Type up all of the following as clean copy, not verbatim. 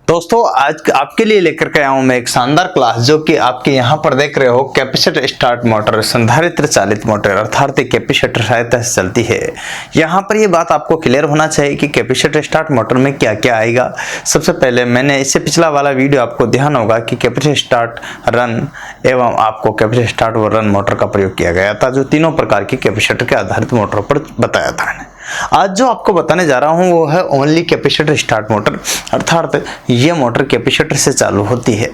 दोस्तों आज आपके लिए लेकर के आया हूं मैं एक शानदार क्लास जो कि आपके यहां पर देख रहे हो कैपेसिटर स्टार्ट मोटर संधारित्र चालित मोटर अर्थात कैपेसिटर सहायता से चलती है। यहां पर ये बात आपको क्लियर होना चाहिए कि कैपेसिटर स्टार्ट मोटर में क्या क्या आएगा। सबसे पहले मैंने इससे पिछला वाला वीडियो आपको ध्यान होगा कि कैपेसिटर स्टार्ट रन एवं आपको कैपेसिटर स्टार्ट व रन मोटर का प्रयोग किया गया था जो तीनों प्रकार की कैपेसिटर के आधारित मोटरों पर बताया था मैंने। आज जो आपको बताने जा रहा हूं वो है ओनली कैपेसिटर स्टार्ट मोटर अर्थात ये मोटर कैपेसिटर से चालू होती है।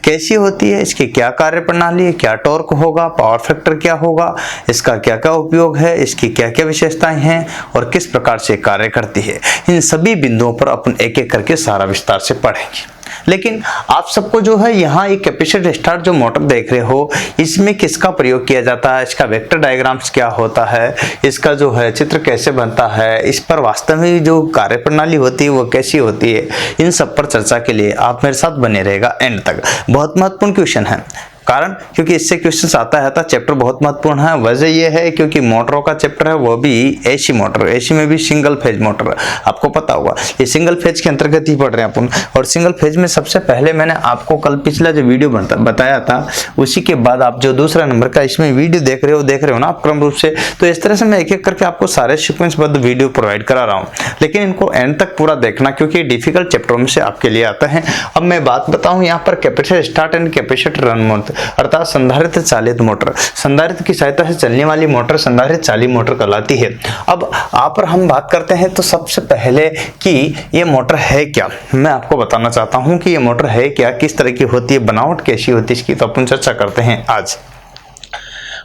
कैसी होती है, इसकी क्या कार्य प्रणाली है, क्या टॉर्क होगा, पावर फैक्टर क्या होगा, इसका क्या क्या उपयोग है, इसकी क्या क्या विशेषताएं हैं और किस प्रकार से कार्य करती है, इन सभी बिंदुओं पर अपन एक एक करके सारा विस्तार से पढ़ेंगे। लेकिन आप सबको जो है यहाँ एक कैपेसिटर स्टार्ट जो मोटर देख रहे हो इसमें किसका प्रयोग किया जाता है, इसका वेक्टर डायग्राम्स क्या होता है, इसका जो है चित्र कैसे बनता है, इस पर वास्तव में जो कार्य प्रणाली होती है वो कैसी होती है, इन सब पर चर्चा के लिए आप मेरे साथ बने रहेगा एंड तक। बहुत महत्वपूर्ण क्वेश्चन है कारण क्योंकि इससे क्वेश्चन आता है तो चैप्टर बहुत महत्वपूर्ण है। वजह यह है क्योंकि मोटरों का चैप्टर है वो भी एसी मोटर, एसी में भी सिंगल फेज मोटर आपको पता होगा ये सिंगल फेज के अंतर्गत ही पढ़ रहे हैं अपन। और सिंगल फेज में सबसे पहले मैंने आपको कल पिछला जो वीडियो बताया था उसी के बाद आप जो दूसरा नंबर का इसमें वीडियो देख रहे हो ना आप क्रम रूप से, तो इस तरह से मैं एक एक करके आपको सारे सीक्वेंसबद्ध वीडियो प्रोवाइड करा रहा हूँ। लेकिन इनको एंड तक पूरा देखना क्योंकि डिफिकल्ट चैप्टरों में से आपके लिए आता है। अब मैं बात बताऊँ यहाँ पर capacitor start and capacitor run motor अर्थात संधारित्र चालित मोटर, संधारित्र की सहायता से चलने वाली मोटर संधारित्र चालित मोटर कहलाती है। अब आप पर हम बात करते हैं तो सबसे पहले कि ये मोटर है क्या, मैं आपको बताना चाहता हूं कि ये मोटर है क्या, किस तरह की होती है, बनावट कैसी होती है, इसकी तो अपन चर्चा करते हैं आज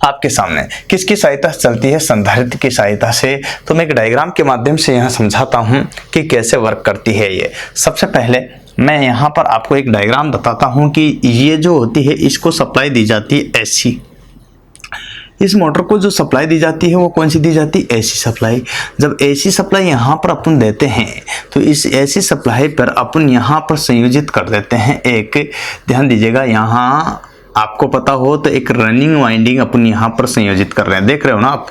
आपके सामने। किसकी सहायता से चलती है, संधारित्र की सहायता से। तो मैं एक डायग्राम के माध्यम से यहाँ समझाता हूँ कि कैसे वर्क करती है ये। सबसे पहले मैं यहाँ पर आपको एक डायग्राम बताता हूँ कि ये जो होती है इसको सप्लाई दी जाती है एसी। इस मोटर को जो सप्लाई दी जाती है वो कौन सी दी जाती है, एसी सप्लाई। जब एसी सप्लाई यहाँ पर अपन देते हैं तो इस एसी सप्लाई पर अपन यहाँ पर संयोजित कर देते हैं एक, ध्यान दीजिएगा यहाँ आपको पता हो तो एक रनिंग वाइंडिंग अपन यहाँ पर संयोजित कर रहे हैं, देख रहे हो ना आप।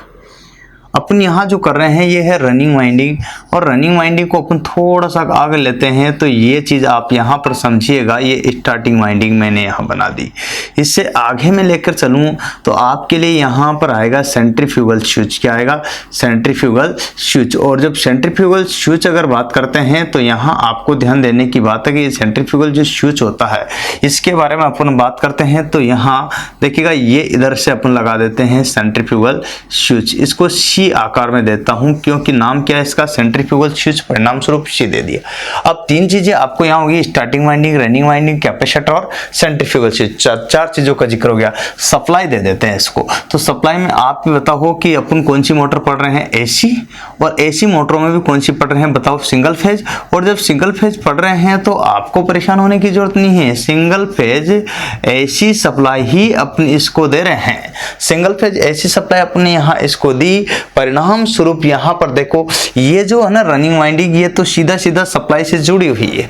अपन यहाँ जो कर रहे हैं ये है रनिंग वाइंडिंग और रनिंग वाइंडिंग को अपन थोड़ा सा आगे लेते हैं तो ये चीज़ आप यहाँ पर समझिएगा, ये स्टार्टिंग वाइंडिंग मैंने यहाँ बना दी। इससे आगे मैं लेकर चलूँ तो आपके लिए यहाँ पर आएगा सेंट्रीफ्यूगल स्विच। क्या आएगा, सेंट्रीफ्यूगल स्विच। और जब सेंट्रीफ्यूगल स्विच अगर बात करते हैं तो यहाँ आपको ध्यान देने की बात है कि ये सेंट्रीफ्यूगल जो स्विच होता है इसके बारे में अपन बात करते हैं तो यहाँ देखिएगा ये इधर से अपन लगा देते हैं सेंट्रीफ्यूगल स्विच। इसको सी आकार में देता हूं क्योंकि नाम क्या है इसका, सेंट्रीफ्यूगल स्विच, परिणाम स्वरूप सी दे दिया। अब तीन चीजें आपको यहाँ होगी, starting winding, running winding, capacitor और सेंट्रीफ्यूगल स्विच। चार चीजों का जिक्र हो गया। सप्लाई दे देते हैं इसको। तो सप्लाई में आप भी बताओ कि अपन कौन सी मोटर पढ़ रहे हैं, एसी। और एसी मोटरों में भी कौन सी पढ़ रहे हैं बताओ, सिंगल फेज। और जब सिंगल फेज पढ़ रहे हैं तो आपको परेशान होने की जरूरत नहीं है, सिंगल फेज एसी सप्लाई ही अपन इसको दे रहे हैं। सिंगल फेज एसी सप्लाई अपने यहाँ इसको दी, परिणाम स्वरूप यहाँ पर देखो ये जो है ना रनिंग वाइंडिंग ये तो सीधा सीधा सप्लाई से जुड़ी हुई है।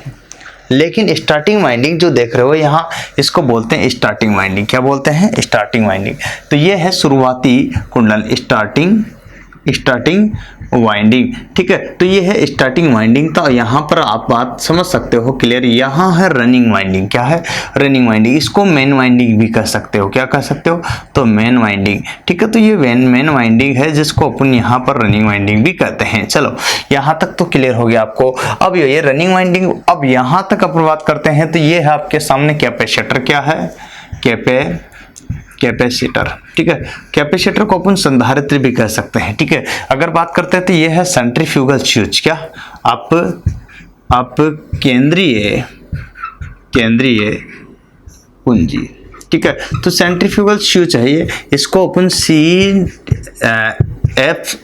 लेकिन स्टार्टिंग वाइंडिंग जो देख रहे हो यहाँ इसको बोलते हैं स्टार्टिंग वाइंडिंग। क्या बोलते हैं, स्टार्टिंग वाइंडिंग। तो ये है शुरुआती कुंडल, स्टार्टिंग वाइंडिंग, ठीक है। तो ये है स्टार्टिंग वाइंडिंग। तो यहाँ पर आप बात समझ सकते हो क्लियर। यहाँ है रनिंग वाइंडिंग। क्या है, रनिंग वाइंडिंग। इसको मेन वाइंडिंग भी कह सकते हो। क्या कह सकते हो, तो मेन वाइंडिंग, ठीक है। तो ये मेन वाइंडिंग है जिसको अपन यहाँ पर रनिंग वाइंडिंग भी कहते हैं। चलो यहाँ तक तो क्लियर हो गया आपको। अब ये रनिंग वाइंडिंग, अब यहाँ तक अपन बात करते हैं तो ये है आपके सामने कैपेसिटर। क्या है, कैपेसिटर, ठीक है। कैपेसिटर को अपन संधारित्र भी कह सकते हैं, ठीक है। अगर बात करते हैं तो ये है सेंट्रीफ्यूगल स्विच। क्या, आप केंद्रीय कुंजी, ठीक है। तो सेंट्रीफ्यूगल स्विच है ये, इसको अपन CFS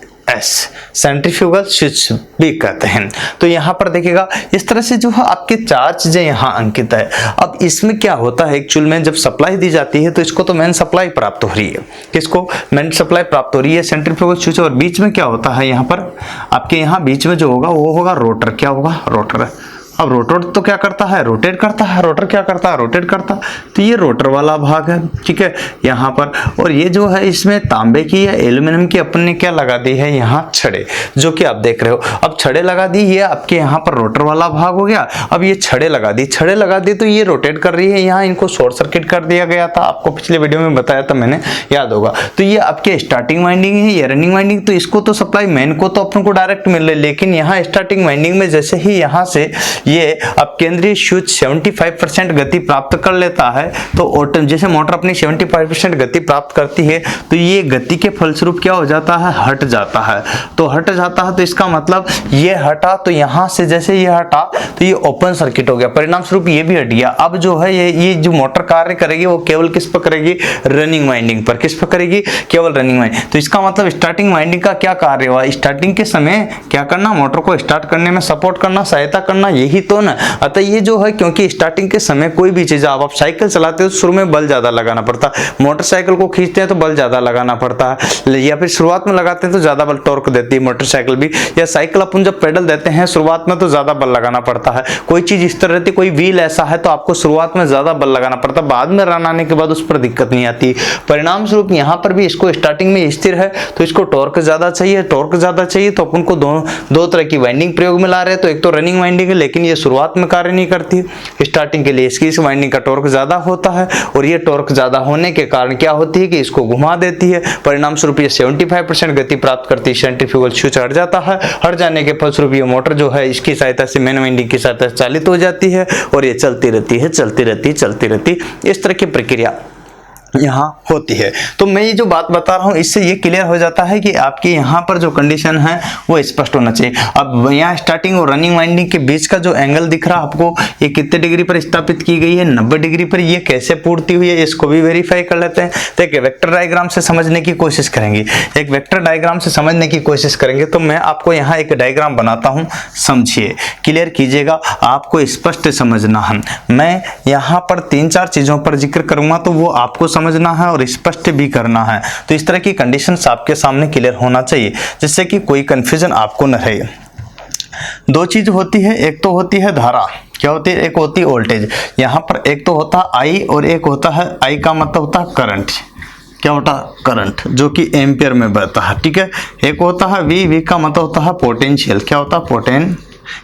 सेंट्रीफ्यूगल स्विच भी कहते हैं। तो यहाँ पर देखिएगा इस तरह से जो है आपके चार चीजें यहाँ अंकित है। अब इसमें क्या होता है एक्चुअल में, जब सप्लाई दी जाती है तो इसको तो मेन सप्लाई प्राप्त हो रही है। किसको, मेन सप्लाई प्राप्त हो रही है सेंट्रीफ्यूगल स्विच। और बीच में क्या होता है, यहाँ पर आपके यहाँ बीच में जो होगा वो होगा रोटर। क्या होगा, अब रोटर तो क्या करता है, रोटेट करता है। रोटर क्या करता है, रोटेट करता है। तो ये रोटर वाला भाग है, ठीक है, यहाँ पर। और ये जो है इसमें तांबे की या एल्यूमिनियम की अपन ने क्या लगा दी है, यहाँ छड़े, जो कि आप देख रहे हो। अब छड़े लगा दी, ये आपके यहाँ पर रोटर वाला भाग हो गया। अब ये छड़े लगा दी, छड़े लगा दी तो ये रोटेट कर रही है। यहाँ इनको शॉर्ट सर्किट कर दिया गया था, आपको पिछले वीडियो में बताया था मैंने, याद होगा। तो ये आपके स्टार्टिंग वाइंडिंग है, ये रनिंग वाइंडिंग। तो इसको तो सप्लाई मेन को तो अपन को डायरेक्ट मिल रही है, लेकिन यहाँ स्टार्टिंग वाइंडिंग में जैसे ही यहाँ से ये अब केंद्रीय स्विच 75% गति प्राप्त कर लेता है, तो जैसे मोटर अपनी 75% गति प्राप्त करती है, तो ये गति के फलस्वरूप क्या हो जाता है, हट जाता है। तो हट जाता है तो इसका मतलब ये हटा, तो यहाँ से जैसे ये हटा तो ये ओपन सर्किट हो गया, परिणाम स्वरूप ये भी हट गया। अब जो है ये जो मोटर कार्य करेगी वो केवल किस पर करेगी, रनिंग वाइंडिंग पर। किस पर करेगी, केवल रनिंग वाइंडिंग। तो इसका मतलब स्टार्टिंग वाइंडिंग का क्या कार्य हुआ, स्टार्टिंग के समय क्या करना, मोटर को स्टार्ट करने में सपोर्ट करना, सहायता करना, यही तो ना। अतः ये जो है, क्योंकि स्टार्टिंग के समय कोई भी चीज आप साइकिल चलाते हो शुरू में बल ज्यादा लगाना पड़ता है, मोटरसाइकिल को खींचते हैं तो बल ज्यादा लगाना पड़ता है, या फिर शुरुआत में लगाते हैं तो ज्यादा बल टॉर्क देती है मोटरसाइकिल भी, या साइकिल अपन जब पेडल देते हैं शुरुआत में तो ज्यादा बल लगाना पड़ता है। कोई चीज इस तरह रहती, कोई व्हील ऐसा है तो आपको शुरुआत में ज्यादा बल लगाना पड़ता है, बाद में रन आने के बाद उस पर दिक्कत नहीं आती। परिणाम स्वरूप यहाँ पर भी इसको स्टार्टिंग में स्थिर है तो इसको टॉर्क ज्यादा चाहिए, टॉर्क ज्यादा चाहिए तो अपन को दो तरह की वाइंडिंग प्रयोग में ला रहे हैं। तो एक तो रनिंग वाइंडिंग है, लेकिन ये शुरुआत में कार्य नहीं करती, स्टार्टिंग के लिए इसकी इस वाइंडिंग का टॉर्क ज्यादा होता है, और ये टॉर्क ज्यादा होने के कारण क्या होती है कि इसको घुमा देती है। परिणाम स्वरूप ये 75% गति प्राप्त करती है, सेंट्रीफ्यूगल स्विच हट जाता है। हट जाने के फलस्वरूप ये मोटर जो है इसकी सहायता से, मेन वाइंडिंग की सहायता से चालित हो जाती है, और ये चलती रहती है, चलती रहती है, चलती रहती। इस तरह की प्रक्रिया यहाँ होती है। तो मैं ये जो बात बता रहा हूँ इससे ये क्लियर हो जाता है कि आपके यहाँ पर जो कंडीशन है वो स्पष्ट होना चाहिए। अब यहाँ स्टार्टिंग और रनिंग वाइंडिंग के बीच का जो एंगल दिख रहा है आपको, ये कितने डिग्री पर स्थापित की गई है, 90 डिग्री पर। ये कैसे पूर्ति हुई है इसको भी वेरीफाई कर लेते हैं। तो एक वेक्टर डायग्राम से समझने की कोशिश करेंगे, एक वेक्टर डायग्राम से समझने की कोशिश करेंगे। तो मैं आपको यहाँ एक डायग्राम बनाता हूँ, समझिए, क्लियर कीजिएगा, आपको स्पष्ट समझना है। मैं यहाँ पर 3-4 चीजों पर जिक्र करूंगा तो वो आपको समझना है और स्पष्ट भी करना है। तो इस तरह की कंडीशंस आपके सामने क्लियर होना चाहिए, जिससे कि कोई कंफ्यूजन आपको न रहे। दो चीज होती है, एक तो होती है धारा, क्या होती है, एक होती है वोल्टेज। यहाँ पर एक तो होता है आई और एक होता है, आई का मतलब होता है करंट, क्या होता है, करंट, जो कि एम्पियर में बहता है, ठीक है। एक होता है वी, वी का मतलब होता है पोटेंशियल, क्या होता है, पोटेंशियल,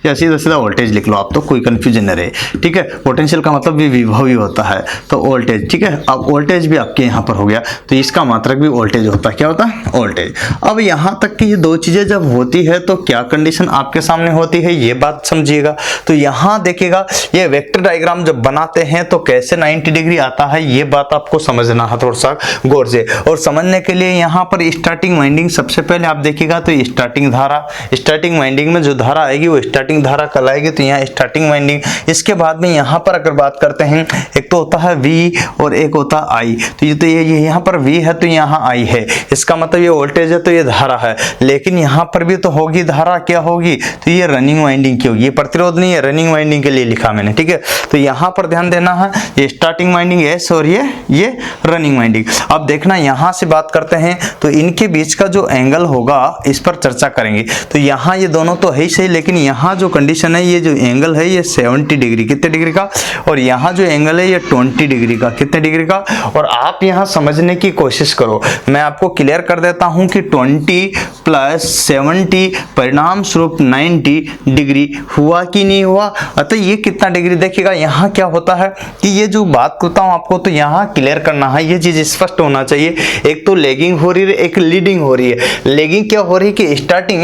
या सीधा सीधा वोल्टेज लिख लो आप, तो कोई कंफ्यूजन न रहे, ठीक है। पोटेंशियल का मतलब भी विभव ही होता है, तो वोल्टेज, ठीक है। अब वोल्टेज भी आपके यहाँ पर हो गया, तो इसका मात्रक भी वोल्टेज होता है, क्या होता है, वोल्टेज। अब यहाँ तक की ये दो चीजें जब होती है तो क्या कंडीशन आपके सामने होती है, ये बात समझिएगा। तो यहाँ देखिएगा, ये वेक्टर डायग्राम जब बनाते हैं तो कैसे 90 डिग्री आता है, ये बात आपको समझना है थोड़ा सा गौर से। और समझने के लिए यहाँ पर स्टार्टिंग वाइंडिंग सबसे पहले आप देखिएगा, तो स्टार्टिंग धारा, स्टार्टिंग वाइंडिंग में जो धारा आएगी वो स्टार्टिंग धारा कहलाएगी, तो यहाँ स्टार्टिंग वाइंडिंग। इसके बाद में यहाँ पर अगर बात करते हैं, एक तो होता है V और एक होता है I। तो ये यहाँ पर V है तो यहाँ I है, इसका मतलब ये वोल्टेज है तो ये धारा है। लेकिन यहाँ पर भी तो होगी धारा, क्या होगी, तो ये रनिंग वाइंडिंग की होगी, ये प्रतिरोध नहीं है, रनिंग वाइंडिंग के लिए लिखा मैंने, ठीक है। तो यहाँ पर ध्यान देना है, ये स्टार्टिंग वाइंडिंग S और ये रनिंग वाइंडिंग। अब देखना यहाँ से बात करते हैं तो इनके बीच का जो एंगल होगा इस पर चर्चा करेंगे। तो यहाँ ये दोनों तो है ही सही, लेकिन यहाँ जो कंडीशन है, ये जो एंगल है ये 70 डिग्री, कितने डिग्री का, और यहाँ जो एंगल है ये 20 डिग्री का, कितने डिग्री का। और आप यहाँ समझने की कोशिश करो, मैं आपको क्लियर कर देता हूँ कि 20 + 70 परिणाम स्वरूप 90 डिग्री हुआ कि नहीं हुआ। अतः ये कितना डिग्री, देखिएगा यहाँ क्या होता है कि ये जो बात करता हूँ आपको, तो यहाँ क्लियर करना है, ये चीज स्पष्ट होना चाहिए। एक तो लेगिंग हो रही है, एक लीडिंग हो रही है। लेगिंग क्या हो रही है कि स्टार्टिंग,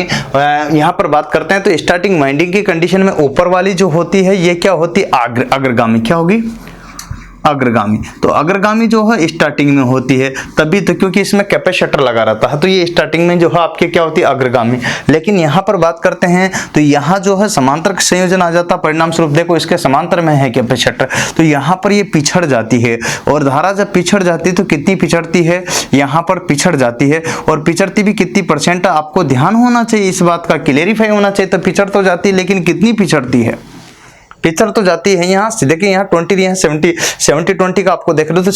यहाँ पर बात करते हैं तो स्टार्टिंग वाइंडिंग की कंडीशन में ऊपर वाली जो होती है ये क्या होती है, अग्रगामी, क्या होगी, अग्रगामी। तो अग्रगामी जो है स्टार्टिंग में होती है, तभी तो क्योंकि इसमें कैपेसिटर लगा रहता है, तो ये स्टार्टिंग में जो है आपके क्या होती है, अग्रगामी। लेकिन यहाँ पर बात करते हैं तो यहाँ जो है समांतर संयोजन आ जाता है, परिणाम स्वरूप देखो इसके समांतर में है कैपेसिटर, तो यहाँ पर ये पिछड़ जाती है। और धारा जब पिछड़ जाती है तो कितनी पिछड़ती है, यहाँ पर पिछड़ जाती है, और पिछड़ती भी कितनी % आपको ध्यान होना चाहिए, इस बात का क्लेरिफाई होना चाहिए। तो पिछड़ तो जाती है, लेकिन कितनी पिछड़ती है, फीचर तो जाती है यहाँ से, देखिए यहाँ 20 यहाँ 70-20 का आपको देख रहे हो तो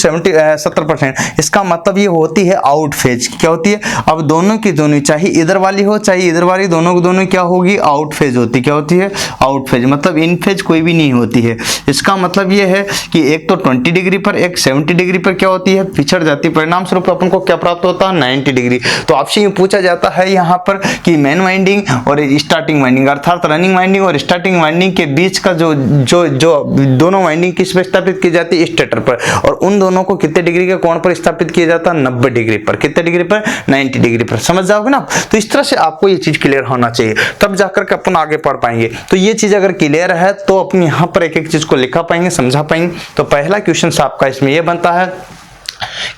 70% इसका मतलब ये होती है आउट फेज। क्या होती है? अब दोनों की दोनों, चाहे इधर वाली हो चाहे इधर वाली, दोनों की दोनों क्या होगी? आउट फेज होती। क्या होती है? आउट फेज, मतलब इन फेज कोई भी नहीं होती है। इसका मतलब ये है कि एक तो 20 डिग्री पर, एक 70 डिग्री पर क्या होती है? पिछड़ जाती है। परिणाम स्वरूप अपन को क्या प्राप्त होता है? 90 डिग्री। तो आपसे ये पूछा जाता है यहाँ पर कि मेन वाइंडिंग और स्टार्टिंग वाइंडिंग, अर्थात रनिंग वाइंडिंग और स्टार्टिंग वाइंडिंग के बीच का जो दोनों वाइंडिंग किस पे स्थापित की जाती है? स्टेटर पर। और उन दोनों को कितने डिग्री के कोण पर स्थापित किया जाता है? 90 डिग्री पर। कितने डिग्री पर? 90 डिग्री पर। समझ जाओगे ना? तो इस तरह से आपको ये चीज क्लियर होना चाहिए, तब जाकर के अपन आगे पढ़ पाएंगे। तो ये चीज अगर क्लियर है तो अपन यहाँ पर एक एक चीज को लिखा पाएंगे, समझा पाएंगे। तो पहला क्वेश्चन आपका इसमें यह बनता है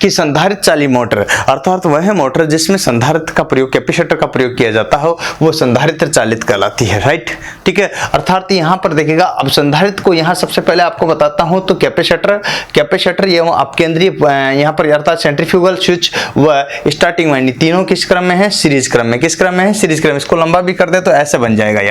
कि संधारित्र चालित मोटर, अर्थात वह मोटर जिसमें संधारित्र का प्रयोग, कैपेसिटर का प्रयोग किया जाता हो, वो संधारित्र चालित कहलाती है। राइट, ठीक है। अर्थात यहाँ पर देखिएगा, अब संधारित्र को यहाँ सबसे पहले आपको बताता हूँ तो कैपेसिटर ये आप केंद्रीय यहाँ पर अर्थात सेंट्रीफ्यूगल स्विच व स्टार्टिंग वाइंडिंग तीनों किस क्रम में है? सीरीज क्रम में। किस क्रम में है? सीरीज क्रम में। इसको लंबा भी कर दे तो ऐसे बन जाएगा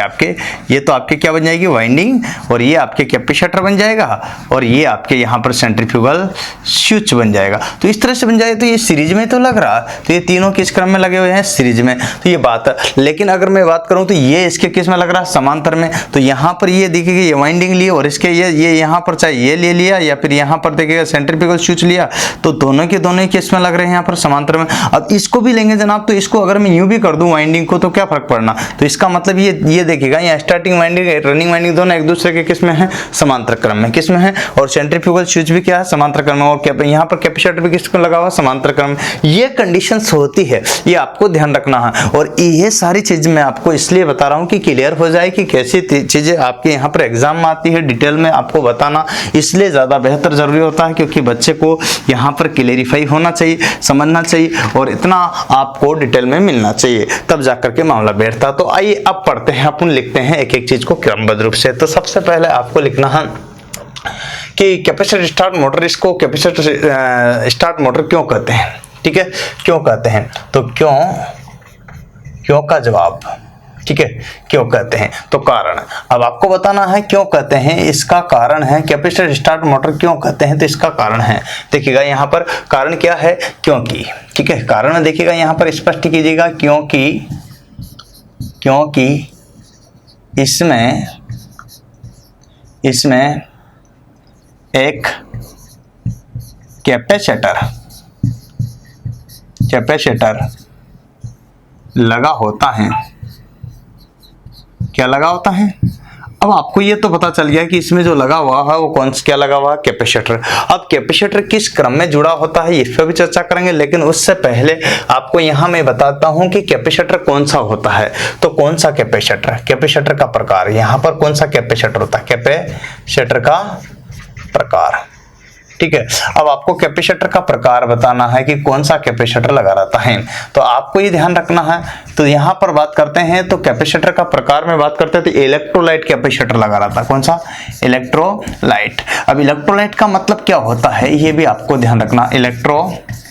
ये तो आपके क्या बन जाएगी? वाइंडिंग, और ये आपके कैपेसिटर बन जाएगा, और ये आपके यहाँ पर सेंट्रीफ्यूगल स्विच बन जाएगा। तो इस तरह से बन जाए। तो ये सीरीज में तो लग रहा, तो ये तीनों किस क्रम में लगे हुए हैं? सीरीज में। तो ये बात है। लेकिन अगर मैं बात करूं तो ये इसके किस में लग रहा है? समांतर में। तो यहाँ पर ये देखिएगा, ये वाइंडिंग लिए और इसके ये यहाँ पर चाहे ये ले लिया या फिर यहाँ पर देखिएगा सेंट्रीफ्यूगल स्विच लिया, तो दोनों के दोनों किस में लग रहे हैं? यहाँ पर समांतर में। अब इसको भी लेंगे जनाब, तो इसको अगर मैं यूं भी कर दूं वाइंडिंग को तो क्या फर्क पड़ना? तो इसका मतलब ये देखिएगा, यहाँ स्टार्टिंग वाइंडिंग रनिंग वाइंडिंग दोनों एक दूसरे के किस में है? समांतर क्रम में। किस में है? और सेंट्रीफ्यूगल स्विच भी क्या है? समांतर क्रम में। और यहाँ पर कैपेसिटर भी किस में लगा हुआ? समांतर क्रम। ये कंडीशंस होती है, ये आपको ध्यान रखना है। और ये सारी चीज मैं आपको इसलिए बता रहा हूं कि क्लियर हो जाए कि कैसी चीजें आपके यहाँ पर एग्जाम में आती है, डिटेल में आपको बताना इसलिए ज्यादा बेहतर जरूरी होता है, क्योंकि बच्चे को यहाँ पर क्लियरिफाई होना चाहिए, समझना चाहिए, और इतना आपको डिटेल में मिलना चाहिए, तब जाकर के मामला बैठता। तो आइए अब पढ़ते हैं, अपन लिखते हैं एक एक चीज को क्रमबद्ध रूप से। तो सबसे पहले आपको लिखना है कि कैपेसिटर स्टार्ट मोटर, इसको कैपेसिटर स्टार्ट मोटर क्यों कहते हैं? ठीक है, क्यों कहते हैं? तो क्यों का जवाब, ठीक है, क्यों कहते हैं तो कारण। अब आपको बताना है क्यों कहते हैं, इसका कारण है। कैपेसिटर स्टार्ट मोटर क्यों कहते हैं तो इसका कारण है। देखिएगा यहाँ पर कारण क्या है? क्योंकि, ठीक है, कारण देखिएगा यहाँ पर स्पष्ट कीजिएगा, क्योंकि इसमें एक कैपेसिटर लगा होता है। क्या लगा होता है? अब आपको ये तो पता चल गया कि इसमें जो लगा हुआ है वो क्या लगा हुआ है? कैपेसिटर। अब कैपेसिटर किस क्रम में जुड़ा होता है इस पर भी चर्चा करेंगे, लेकिन उससे पहले आपको यहाँ मैं बताता हूँ कि कैपेसिटर कौन सा होता है। तो कौन सा कैपेसिटर का प्रकार, यहाँ पर कौन सा कैपेसिटर होता है? कैपेसिटर का प्रकार, ठीक है। अब आपको कैपेसिटर का प्रकार बताना है कि कौन सा कैपेसिटर लगा रहता है, तो आपको ये ध्यान रखना है। तो यहाँ पर बात करते हैं तो कैपेसिटर का प्रकार में बात करते हैं तो इलेक्ट्रोलाइट कैपेसिटर लगा रहता है। कौन सा? इलेक्ट्रोलाइट। अब इलेक्ट्रोलाइट का मतलब क्या होता है ये भी आपको ध्यान रखना। इलेक्ट्रोलाइट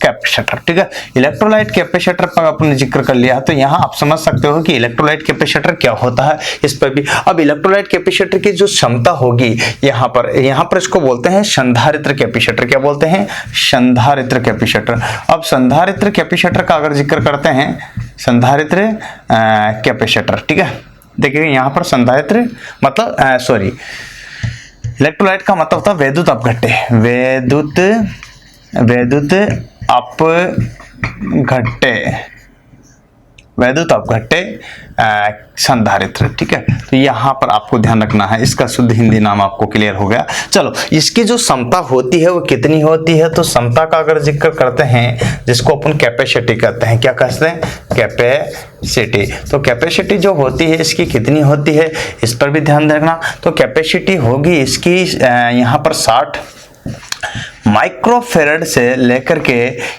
कैपेसिटर, ठीक है। इलेक्ट्रोलाइट कैपेसिटर पर आपने जिक्र कर लिया, तो यहाँ आप समझ सकते हो कि इलेक्ट्रोलाइट कैपेसिटर क्या होता है इस पर भी। अब इलेक्ट्रोलाइट कैपेसिटर की जो क्षमता होगी यहाँ पर इसको बोलते हैं संधारित्र कैपेसिटर। क्या बोलते हैं? संधारित्र कैपेसिटर। अब संधारित्र कैपेसिटर का अगर जिक्र करते हैं, संधारित्र कैपेसिटर, ठीक है। देखिए यहाँ पर संधारित्र मतलब इलेक्ट्रोलाइट का मतलब होता है वैद्युत अपघट्य, वैद्युत अपघट्य संधारित्र, ठीक है। तो यहाँ पर आपको ध्यान रखना है, इसका शुद्ध हिंदी नाम आपको क्लियर हो गया। चलो, इसकी जो क्षमता होती है वो कितनी होती है, तो क्षमता का अगर जिक्र करते हैं जिसको अपन कैपेसिटी कहते हैं, क्या कहते हैं? कैपेसिटी। तो कैपेसिटी जो होती है इसकी कितनी होती है इस पर भी ध्यान रखना। तो कैपेसिटी होगी इसकी यहाँ पर 60 माइक्रोफेरेड से लेकर के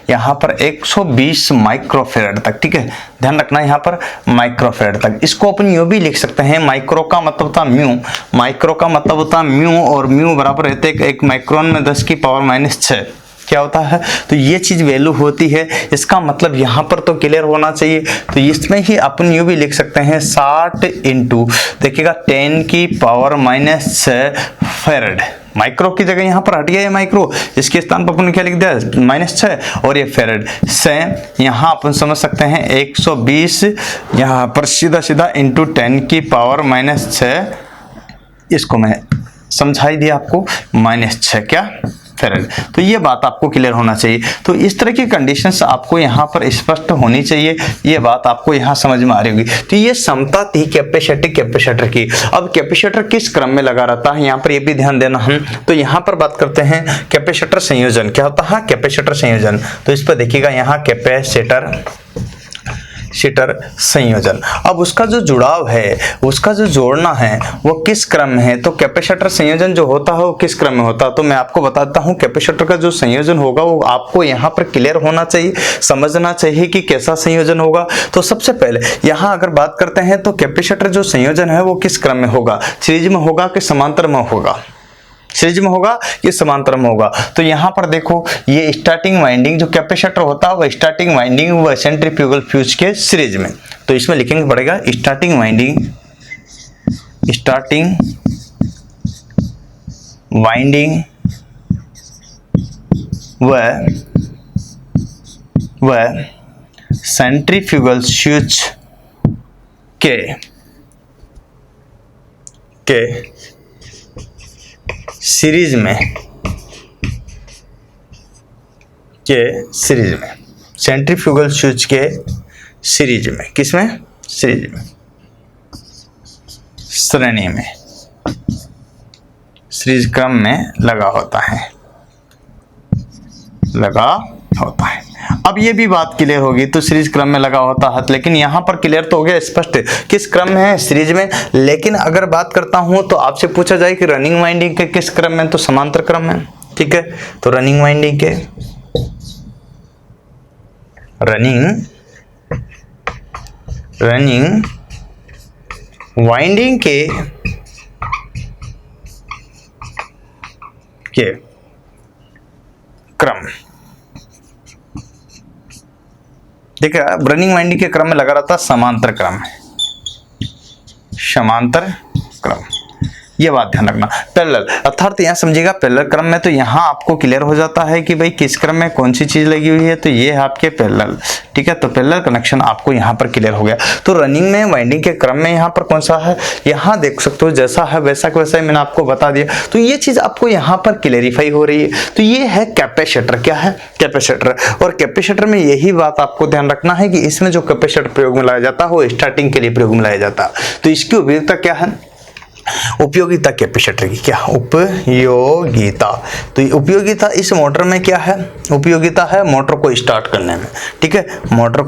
यहाँ पर 120 माइक्रोफेरेड तक, ठीक है। ध्यान रखना यहाँ पर माइक्रोफेरेड तक। इसको अपन यूं भी लिख सकते हैं, माइक्रो का मतलब होता म्यू, माइक्रो का मतलब होता म्यू, और म्यू बराबर रहते हैं 1 माइक्रोन में 10⁻⁶, क्या होता है, तो ये चीज वैल्यू होती है। इसका मतलब यहाँ पर तो क्लियर होना चाहिए। तो इसमें ही अपन यूं भी लिख सकते हैं 60 इंटू देखिएगा 10 की पावर -6 फेरेड। माइक्रो की जगह यहाँ पर हट गया ये माइक्रो, इसके स्थान पर अपन क्या लिख दिया -6 और ये फेरेड से यहाँ अपन समझ सकते हैं 120 यहाँ पर सीधा सीधा इंटू 10 की पावर -6, इसको मैं समझाई दिया आपको -6 क्या फेरेड। तो ये बात आपको क्लियर होना चाहिए। तो इस तरह की कंडीशंस आपको यहाँ पर स्पष्ट होनी चाहिए, ये बात आपको यहाँ समझ में आ रही होगी। तो ये समता थी कैपेसिटर की। अब कैपेसिटर किस क्रम में लगा रहता है यहाँ पर ये भी ध्यान देना हम। तो यहाँ पर बात करते हैं कैपेसिटर संयोजन, क्या होता है कैपेसिटर संयोजन। तो इस पर देखिएगा यहाँ कैपेसिटर संयोजन। अब उसका जो जुड़ाव है, उसका जो जोड़ना है वो किस क्रम में है। तो कैपेसिटर संयोजन जो होता है वो किस क्रम में होता है, तो मैं आपको बताता हूँ। कैपेसिटर का जो संयोजन होगा वो आपको यहाँ पर क्लियर होना चाहिए, समझना चाहिए कि कैसा संयोजन होगा। तो सबसे पहले यहाँ अगर बात करते हैं तो कैपेसिटर जो संयोजन है वो किस क्रम में होगा, सीरीज में होगा कि समांतर में होगा, सीरीज में होगा कि समांतर में होगा। तो यहाँ पर देखो ये स्टार्टिंग वाइंडिंग जो कैपेसिटर होता है वो स्टार्टिंग वाइंडिंग व सेंट्रीफ्यूगल फ्यूज के सीरीज में। तो इसमें लिखेंगे पड़ेगा स्टार्टिंग वाइंडिंग व सेंट्रीफ्यूगल फ्यूज के सीरीज में सेंट्रीफ्यूगल स्विच के सीरीज में, किसमें सीरीज में, श्रेणी में, सीरीज क्रम में लगा होता है। अब ये भी बात क्लियर होगी। तो सीरीज क्रम में लगा होता है, लेकिन यहाँ पर क्लियर तो हो गया स्पष्ट किस क्रम में है, सीरीज में। लेकिन अगर बात करता हूँ तो आपसे पूछा जाए कि रनिंग वाइंडिंग के किस क्रम में, तो समांतर क्रम में, ठीक है। तो रनिंग वाइंडिंग के क्रम, देखिए रनिंग वाइंडिंग के क्रम में लगा रहता समांतर क्रम, ये बात ध्यान रखना। पैरेलल अर्थात यहाँ समझिएगा पैरेलल क्रम में, तो यहाँ आपको क्लियर हो जाता है कि भाई किस क्रम में कौन सी चीज लगी हुई है। तो ये है आपके पैरेलल, ठीक है। तो पैरेलल कनेक्शन आपको यहाँ पर क्लियर हो गया। तो रनिंग में वाइंडिंग के क्रम में यहाँ पर कौन सा है, यहाँ देख सकते हो जैसा है वैसा का वैसा ही मैंने आपको बता दिया। तो ये चीज आपको यहाँ पर क्लेरिफाई हो रही है। तो ये है कैपेसिटर, क्या है कैपेसिटर। और कैपेसिटर में यही बात आपको ध्यान रखना है कि इसमें जो कैपेसिटर प्रयोग में लाया जाता है वो स्टार्टिंग के लिए प्रयोग में लाया जाता है। तो इसकी उपयोगिता क्या है, उपयोगिता कैपेसिटर की क्या उपयोगिता। तो उपयोगिता इस मोटर में क्या है, उपयोगिता है मोटर को स्टार्ट करने में, ठीक है। मोटर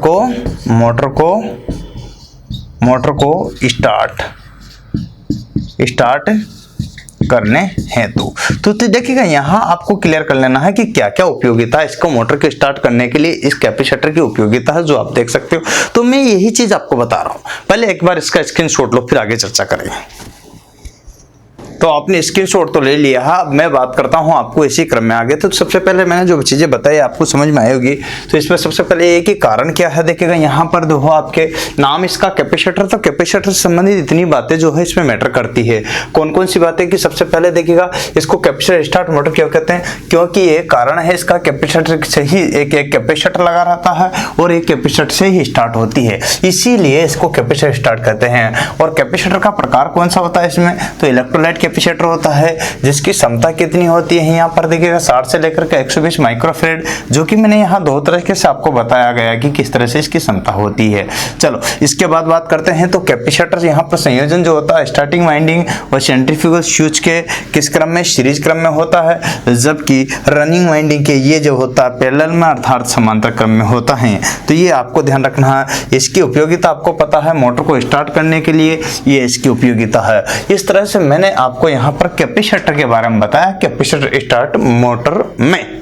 को स्टार्ट करने हेतु। तो देखिएगा यहाँ आपको क्लियर कर लेना है कि क्या क्या उपयोगिता है इसको मोटर को स्टार्ट करने के लिए, इस कैपेसिटर की उपयोगिता है जो आप देख सकते हो। तो मैं यही चीज आपको बता रहा हूं, पहले एक बार इसका स्क्रीनशॉट लो फिर आगे चर्चा करेंगे। तो आपने स्क्रीनशॉट तो ले लिया है, अब मैं बात करता हूं आपको इसी क्रम में आगे। तो सबसे पहले मैंने जो चीजें बताई आपको समझ में आई होगी। तो इसमें सबसे पहले ये कि कारण क्या है, देखिएगा यहाँ पर देखो आपके नाम इसका कैपेसिटर। तो कैपेसिटर से संबंधित इतनी बातें जो है इसमें मैटर करती है। कौन कौन सी बातें कि सबसे पहले देखिएगा इसको कैपेसिटर स्टार्ट मोटर क्यों कहते हैं, क्योंकि ये कारण है इसका कैपेसिटर से ही एक कैपेसिटर लगा रहता है और एक कैपेसिटर से ही स्टार्ट होती है, इसीलिए इसको कैपेसिटर स्टार्ट कहते हैं। और कैपेसिटर का प्रकार कौन सा होता है इसमें, तो इलेक्ट्रोलाइट कैपेसिटर होता है जिसकी क्षमता कितनी होती है, यहाँ पर देखिएगा 60 से लेकर के 120 माइक्रोफेरेड, जो कि मैंने यहाँ दो तरीके से आपको बताया गया कि किस तरह से इसकी क्षमता होती है। चलो इसके बाद बात करते हैं। तो कैपेसिटर यहाँ पर संयोजन जो होता है स्टार्टिंग वाइंडिंग और सेंट्रीफ्यूगल स्विच के किस क्रम में, सीरीज क्रम में होता है, जबकि रनिंग वाइंडिंग के ये जो होता है पैरेलल में अर्थात समांतर क्रम में होता है। तो ये आपको ध्यान रखना है। इसकी उपयोगिता आपको पता है, मोटर को स्टार्ट करने के लिए ये इसकी उपयोगिता है। इस तरह से मैंने आपको यहाँ पर कैपेसिटर के बारे में बताया, कैपेसिटर स्टार्ट मोटर में।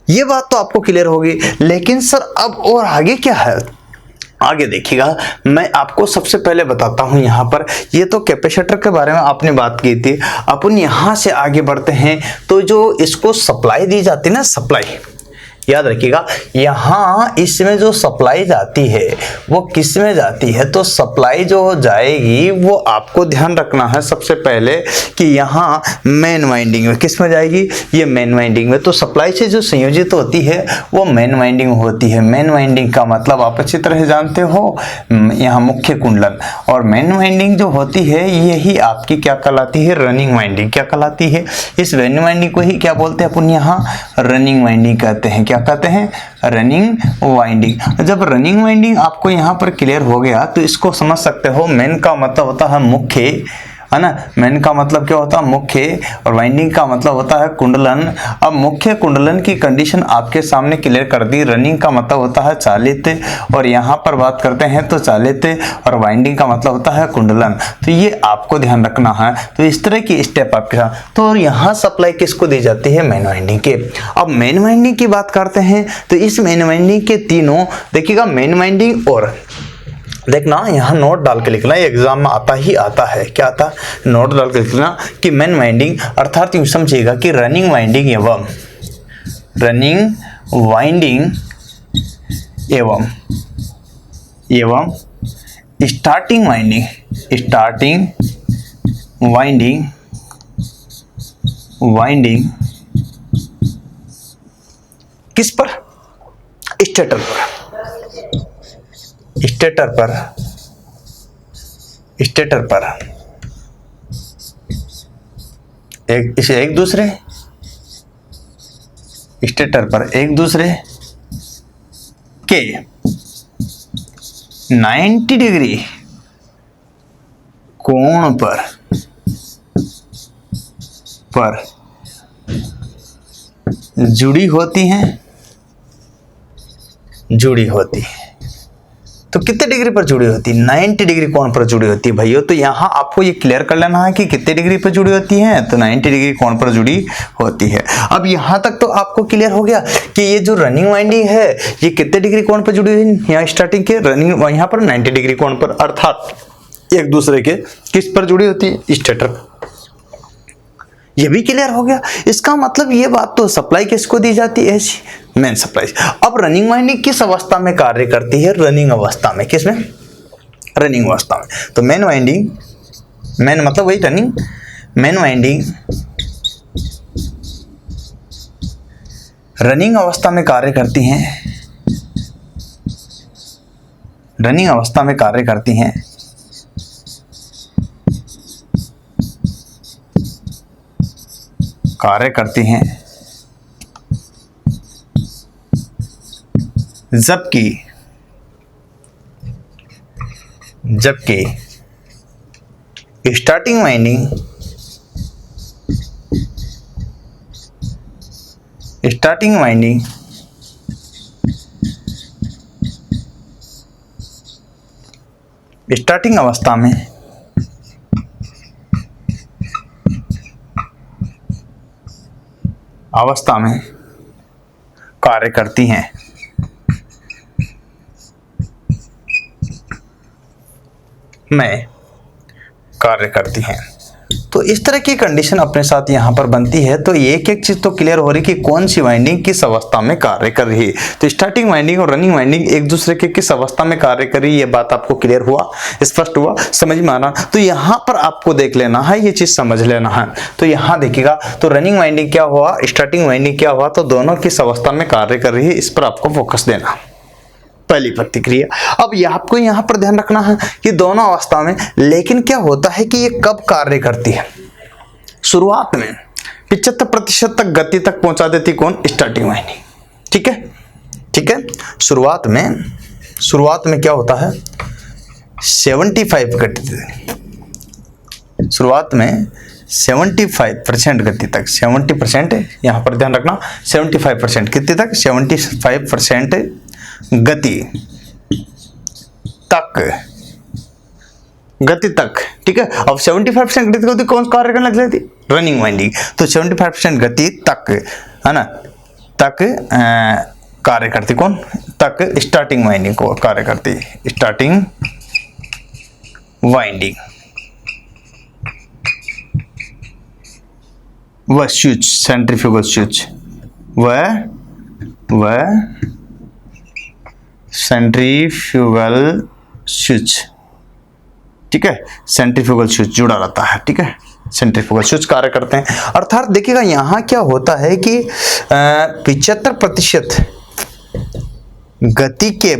ये बात तो आपको क्लियर होगी। लेकिन सर अब और आगे क्या है, आगे देखिएगा, मैं आपको सबसे पहले बताता हूं यहाँ पर, ये तो कैपेसिटर के बारे में आपने बात की थी। अपन यहाँ से आगे बढ़ते हैं तो जो इसको सप्लाई दी जाती है ना, सप्लाई याद रखिएगा, यहाँ इसमें जो सप्लाई जाती है वो किस में जाती है, तो सप्लाई जो जाएगी वो आपको ध्यान रखना है सबसे पहले कि यहाँ मेन वाइंडिंग में, किस में जाएगी, ये मेन वाइंडिंग में। तो सप्लाई से जो संयोजित होती है वो मेन वाइंडिंग होती है। मेन वाइंडिंग का मतलब आप अच्छी तरह जानते हो, यहाँ मुख्य कुंडलन, और मेन वाइंडिंग जो होती है यही आपकी क्या कहलाती है, रनिंग वाइंडिंग क्या कहलाती है। इस रनिंग वाइंडिंग को ही क्या बोलते हैं अपन, यहाँ रनिंग वाइंडिंग कहते हैं। क्या कहते हैं, रनिंग वाइंडिंग। जब रनिंग वाइंडिंग आपको यहाँ पर क्लियर हो गया तो इसको समझ सकते हो, मेन का मतलब होता है मुख्य, है ना, मेन का मतलब क्या होता है, मुख्य, और वाइंडिंग का मतलब होता है कुंडलन। अब मुख्य कुंडलन की कंडीशन आपके सामने क्लियर कर दी, रनिंग का मतलब होता है चालित, और यहाँ पर बात करते हैं तो चालित, और वाइंडिंग का मतलब होता है कुंडलन। तो ये आपको ध्यान रखना है। तो इस तरह की स्टेप आपके साथ। तो यहाँ सप्लाई किसको दी जाती है, मेन वाइंडिंग के। अब मेन वाइंडिंग की बात करते हैं तो इस मेन वाइंडिंग के तीनों देखिएगा, मेन वाइंडिंग, और देखना यहाँ नोट डाल के लिखना, एग्जाम में आता ही आता है, क्या आता है, नोट डाल के लिखना कि मेन वाइंडिंग, अर्थात यूं समझिएगा कि रनिंग वाइंडिंग एवं स्टार्टिंग वाइंडिंग किस पर, स्टेटर पर एक दूसरे स्टेटर पर एक दूसरे के 90 डिग्री कोण पर जुड़ी होती हैं, तो कितने डिग्री पर जुड़ी होती है, 90 डिग्री कोण पर जुड़ी होती है भैया। तो यहाँ आपको ये क्लियर कर लेना है कि कितने डिग्री पर जुड़ी होती है, तो 90 डिग्री कोण पर जुड़ी होती है। अब यहाँ तक तो आपको क्लियर हो गया कि ये जो रनिंग वाइंडिंग है ये कितने डिग्री कोण पर जुड़ी हुई है, यहाँ स्टार्टिंग के रनिंग यहाँ पर 90 डिग्री कोण पर, अर्थात एक दूसरे के किस पर जुड़ी होती है, स्टेटर। ये भी क्लियर हो गया। इसका मतलब ये बात तो सप्लाई किसको दी जाती है, मेन सप्लाई। अब रनिंग वाइंडिंग किस अवस्था में कार्य करती है, रनिंग अवस्था में, किसमें, रनिंग अवस्था में। तो मेन वाइंडिंग, मेन मतलब वही रनिंग, मेन वाइंडिंग रनिंग अवस्था में कार्य करती हैं, रनिंग अवस्था में कार्य करती हैं, जबकि स्टार्टिंग वाइंडिंग स्टार्टिंग अवस्था में कार्य करती हैं। तो इस तरह की कंडीशन अपने साथ यहाँ पर बनती है। तो एक एक चीज तो क्लियर हो रही कि कौन सी वाइंडिंग किस अवस्था में कार्य कर रही है। तो स्टार्टिंग वाइंडिंग और रनिंग वाइंडिंग एक दूसरे के किस अवस्था में कार्य कर रही है, ये बात आपको क्लियर हुआ, स्पष्ट हुआ, समझ में आना। तो यहाँ पर आपको देख लेना है, ये चीज समझ लेना है। तो यहाँ देखिएगा, तो रनिंग वाइंडिंग क्या हुआ, स्टार्टिंग वाइंडिंग क्या हुआ, तो दोनों किस अवस्था में कार्य कर रही है, इस पर आपको फोकस देना, पहली प्रतिक्रिया। अब आपको यहाँ पर ध्यान रखना है कि दोनों अवस्था में, लेकिन क्या होता है कि ये कब कार्य करती है, शुरुआत में 75% तक गति तक पहुंचा देती कौन, स्टार्टिंग वाइंडिंग। ठीक है, शुरुआत में क्या होता है, 75 गति, शुरुआत में 75% गति तक, 70% यहाँ पर ध्यान रखना, 75% कितने तक, 75% गति तक, ठीक है। अब 75% गति होती, कौन कार्य करने लग जाती, रनिंग वाइंडिंग। तो 75% गति तक, है ना, तक कार्य करती, कौन, तक तक स्टार्टिंग वाइंडिंग को कार्य करती है। स्टार्टिंग वाइंडिंग व स्विच, सेंट्रीफ्यूगल स्विच, व सेंट्रीफ्यूगल स्विच, ठीक है, सेंट्रीफ्यूगल स्विच जुड़ा रहता है, ठीक है, सेंट्रीफ्यूगल स्विच कार्य करते हैं। अर्थात देखिएगा यहाँ क्या होता है कि 75% गति के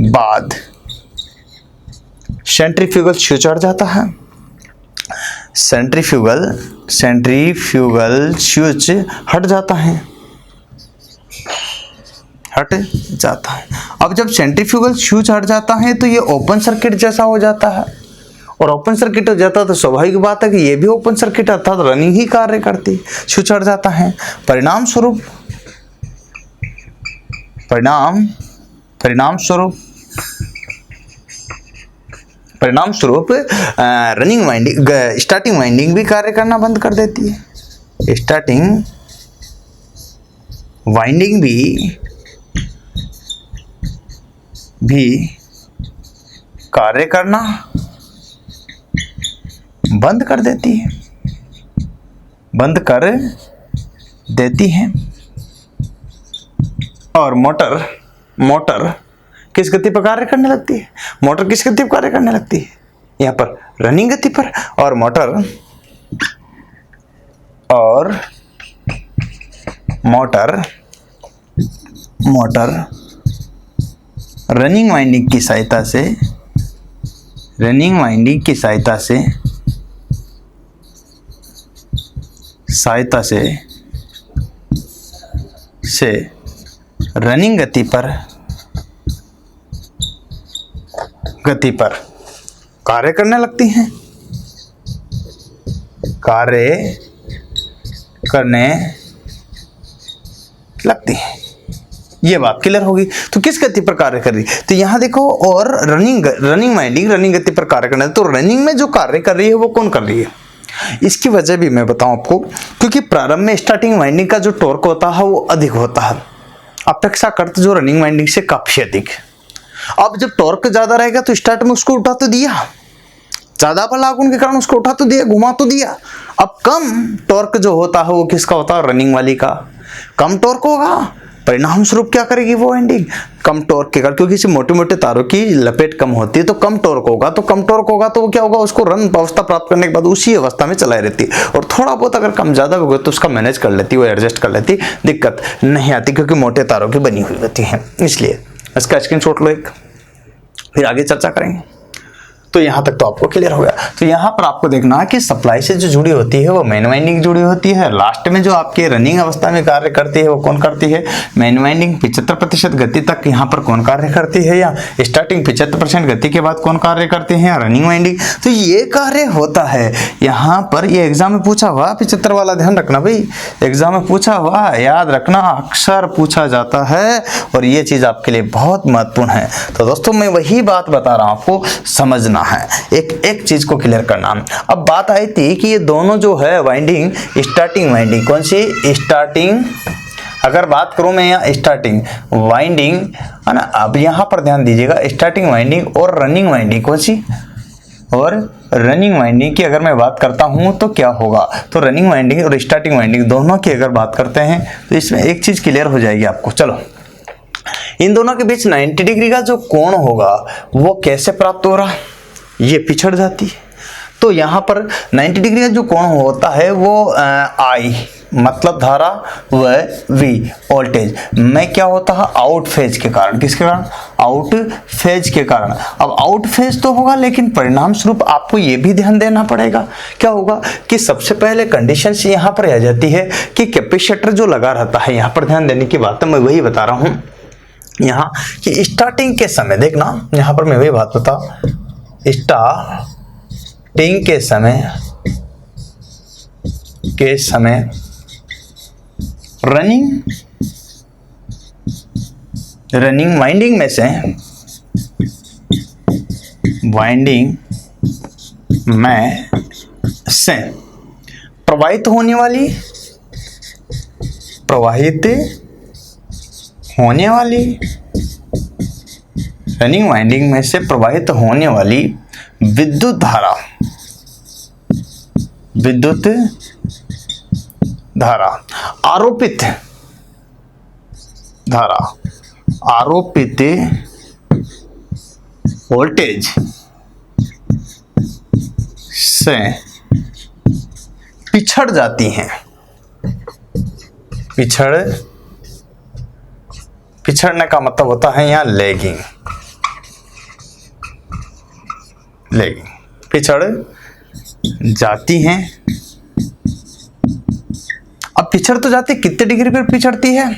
बाद सेंट्रीफ्यूगल स्विच हट जाता है। सेंट्रीफ्यूगल स्विच हट जाता है, अब जब सेंट्रीफ्यूगल स्विच हट जाता है तो ये ओपन सर्किट जैसा हो जाता है, और ओपन सर्किट हो जाता है तो स्वाभाविक बात है कि ये भी ओपन सर्किट अर्थात रनिंग ही कार्य करती, स्विच हट जाता है। परिणाम स्वरूप रनिंग वाइंडिंग, स्टार्टिंग वाइंडिंग भी कार्य करना बंद कर देती है। स्टार्टिंग वाइंडिंग भी कार्य करना बंद कर देती है, और मोटर किस गति पर कार्य करने लगती है? मोटर किस गति पर कार्य करने लगती है? यहाँ पर रनिंग गति पर, और मोटर रनिंग वाइंडिंग की सहायता से रनिंग गति पर कार्य करने लगती हैं, ये बात क्लियर होगी। तो किस गति पर कार्य कर रही, तो यहां देखो, और रनिंग वाइंडिंग रनिंग गति पर कार्य करना है, तो रनिंग में जो कार्य कर रही है वो कौन कर रही है? इसकी वजह भी मैं बताऊं आपको, क्योंकि प्रारंभ में स्टार्टिंग वाइंडिंग का जो टॉर्क होता है वो अधिक होता है अपेक्षाकृत जो रनिंग वाइंडिंग से काफी अधिक। अब जब टॉर्क ज्यादा रहेगा तो स्टार्ट में उसको उठा तो दिया, ज्यादा बल लागू के कारण उसको उठा तो दिया, घुमा तो दिया। अब कम टॉर्क जो होता है वो किसका होता है? रनिंग वाली का। कम टॉर्क होगा, परिणाम स्वरूप क्या करेगी वो वाइंडिंग? कम टॉर्क के कारण, क्योंकि इसे मोटे मोटे तारों की लपेट कम होती है, तो कम टॉर्क होगा, तो वो क्या होगा? उसको रन अवस्था प्राप्त करने के बाद उसी अवस्था में चलाई रहती है, और थोड़ा बहुत अगर कम ज्यादा होगा तो उसका मैनेज कर लेती है, वो एडजस्ट कर लेती, दिक्कत नहीं आती, क्योंकि मोटे तारों की बनी हुई होती है। इसलिए इसका स्क्रीनशॉट लो एक, फिर आगे चर्चा करेंगे। तो यहाँ तक तो आपको क्लियर हो गया। तो यहाँ पर आपको देखना है कि सप्लाई से जो जुड़ी होती है वो मेन वाइंडिंग जुड़ी होती है, लास्ट में जो आपके रनिंग अवस्था में कार्य करती है वो कौन करती है? Main winding. 75% गति तक यहाँ पर कौन कार्य करती है, या स्टार्टिंग 75% गति के बाद कौन कार्य करते हैं? या रनिंग वाइंडिंग। तो ये कार्य होता है यहाँ पर। ये एग्जाम में पूछा हुआ 75 वाला ध्यान रखना भाई, एग्जाम में पूछा हुआ याद रखना, अक्सर पूछा जाता है, और ये चीज आपके लिए बहुत महत्वपूर्ण है। तो दोस्तों मैं वही बात बता रहा हूं, आपको समझना है, एक चीज को क्लियर करना। अब बात आई थी कि ये दोनों जो है वाइंडिंग, स्टार्टिंग वाइंडिंग कौन सी? स्टार्टिंग, अगर बात करूं मैं यहाँ स्टार्टिंग वाइंडिंग है ना, अब यहाँ पर ध्यान दीजिएगा, स्टार्टिंग वाइंडिंग और रनिंग वाइंडिंग कौन सी? और रनिंग वाइंडिंग की अगर मैं बात करता हूं तो क्या होगा? तो रनिंग वाइंडिंग और स्टार्टिंग वाइंडिंग दोनों की अगर बात करते हैं तो इसमें एक चीज क्लियर हो जाएगी आपको। चलो, इन दोनों के बीच 90 डिग्री का जो कोण होगा वो कैसे प्राप्त हो रहा? ये पिछड़ जाती है। तो यहाँ पर 90 डिग्री का जो कोण होता है वो I मतलब धारा व V वोल्टेज में क्या होता है? आउट फेज के कारण। किसके कारण? आउट फेज के कारण। अब आउट फेज तो होगा, लेकिन परिणाम स्वरूप आपको ये भी ध्यान देना पड़ेगा, क्या होगा कि सबसे पहले कंडीशन यहाँ पर आ जाती है कि कैपेसिटर जो लगा रहता है, यहाँ पर ध्यान देने की बात है, मैं वही बता रहा हूँ यहाँ कि स्टार्टिंग के समय देखना, यहाँ पर मैं वही बात बता, स्टार्टिंग के समय रनिंग वाइंडिंग में से प्रवाहित होने वाली, रनिंग वाइंडिंग में से प्रवाहित होने वाली विद्युत धारा, विद्युत धारा, आरोपित धारा, आरोपित वोल्टेज से पिछड़ जाती हैं। पिछड़ने का मतलब होता है यहाँ लैगिंग, पिछड़ जाती हैं। अब पिछड़ तो जाती, कितने डिग्री पर पिछड़ती है?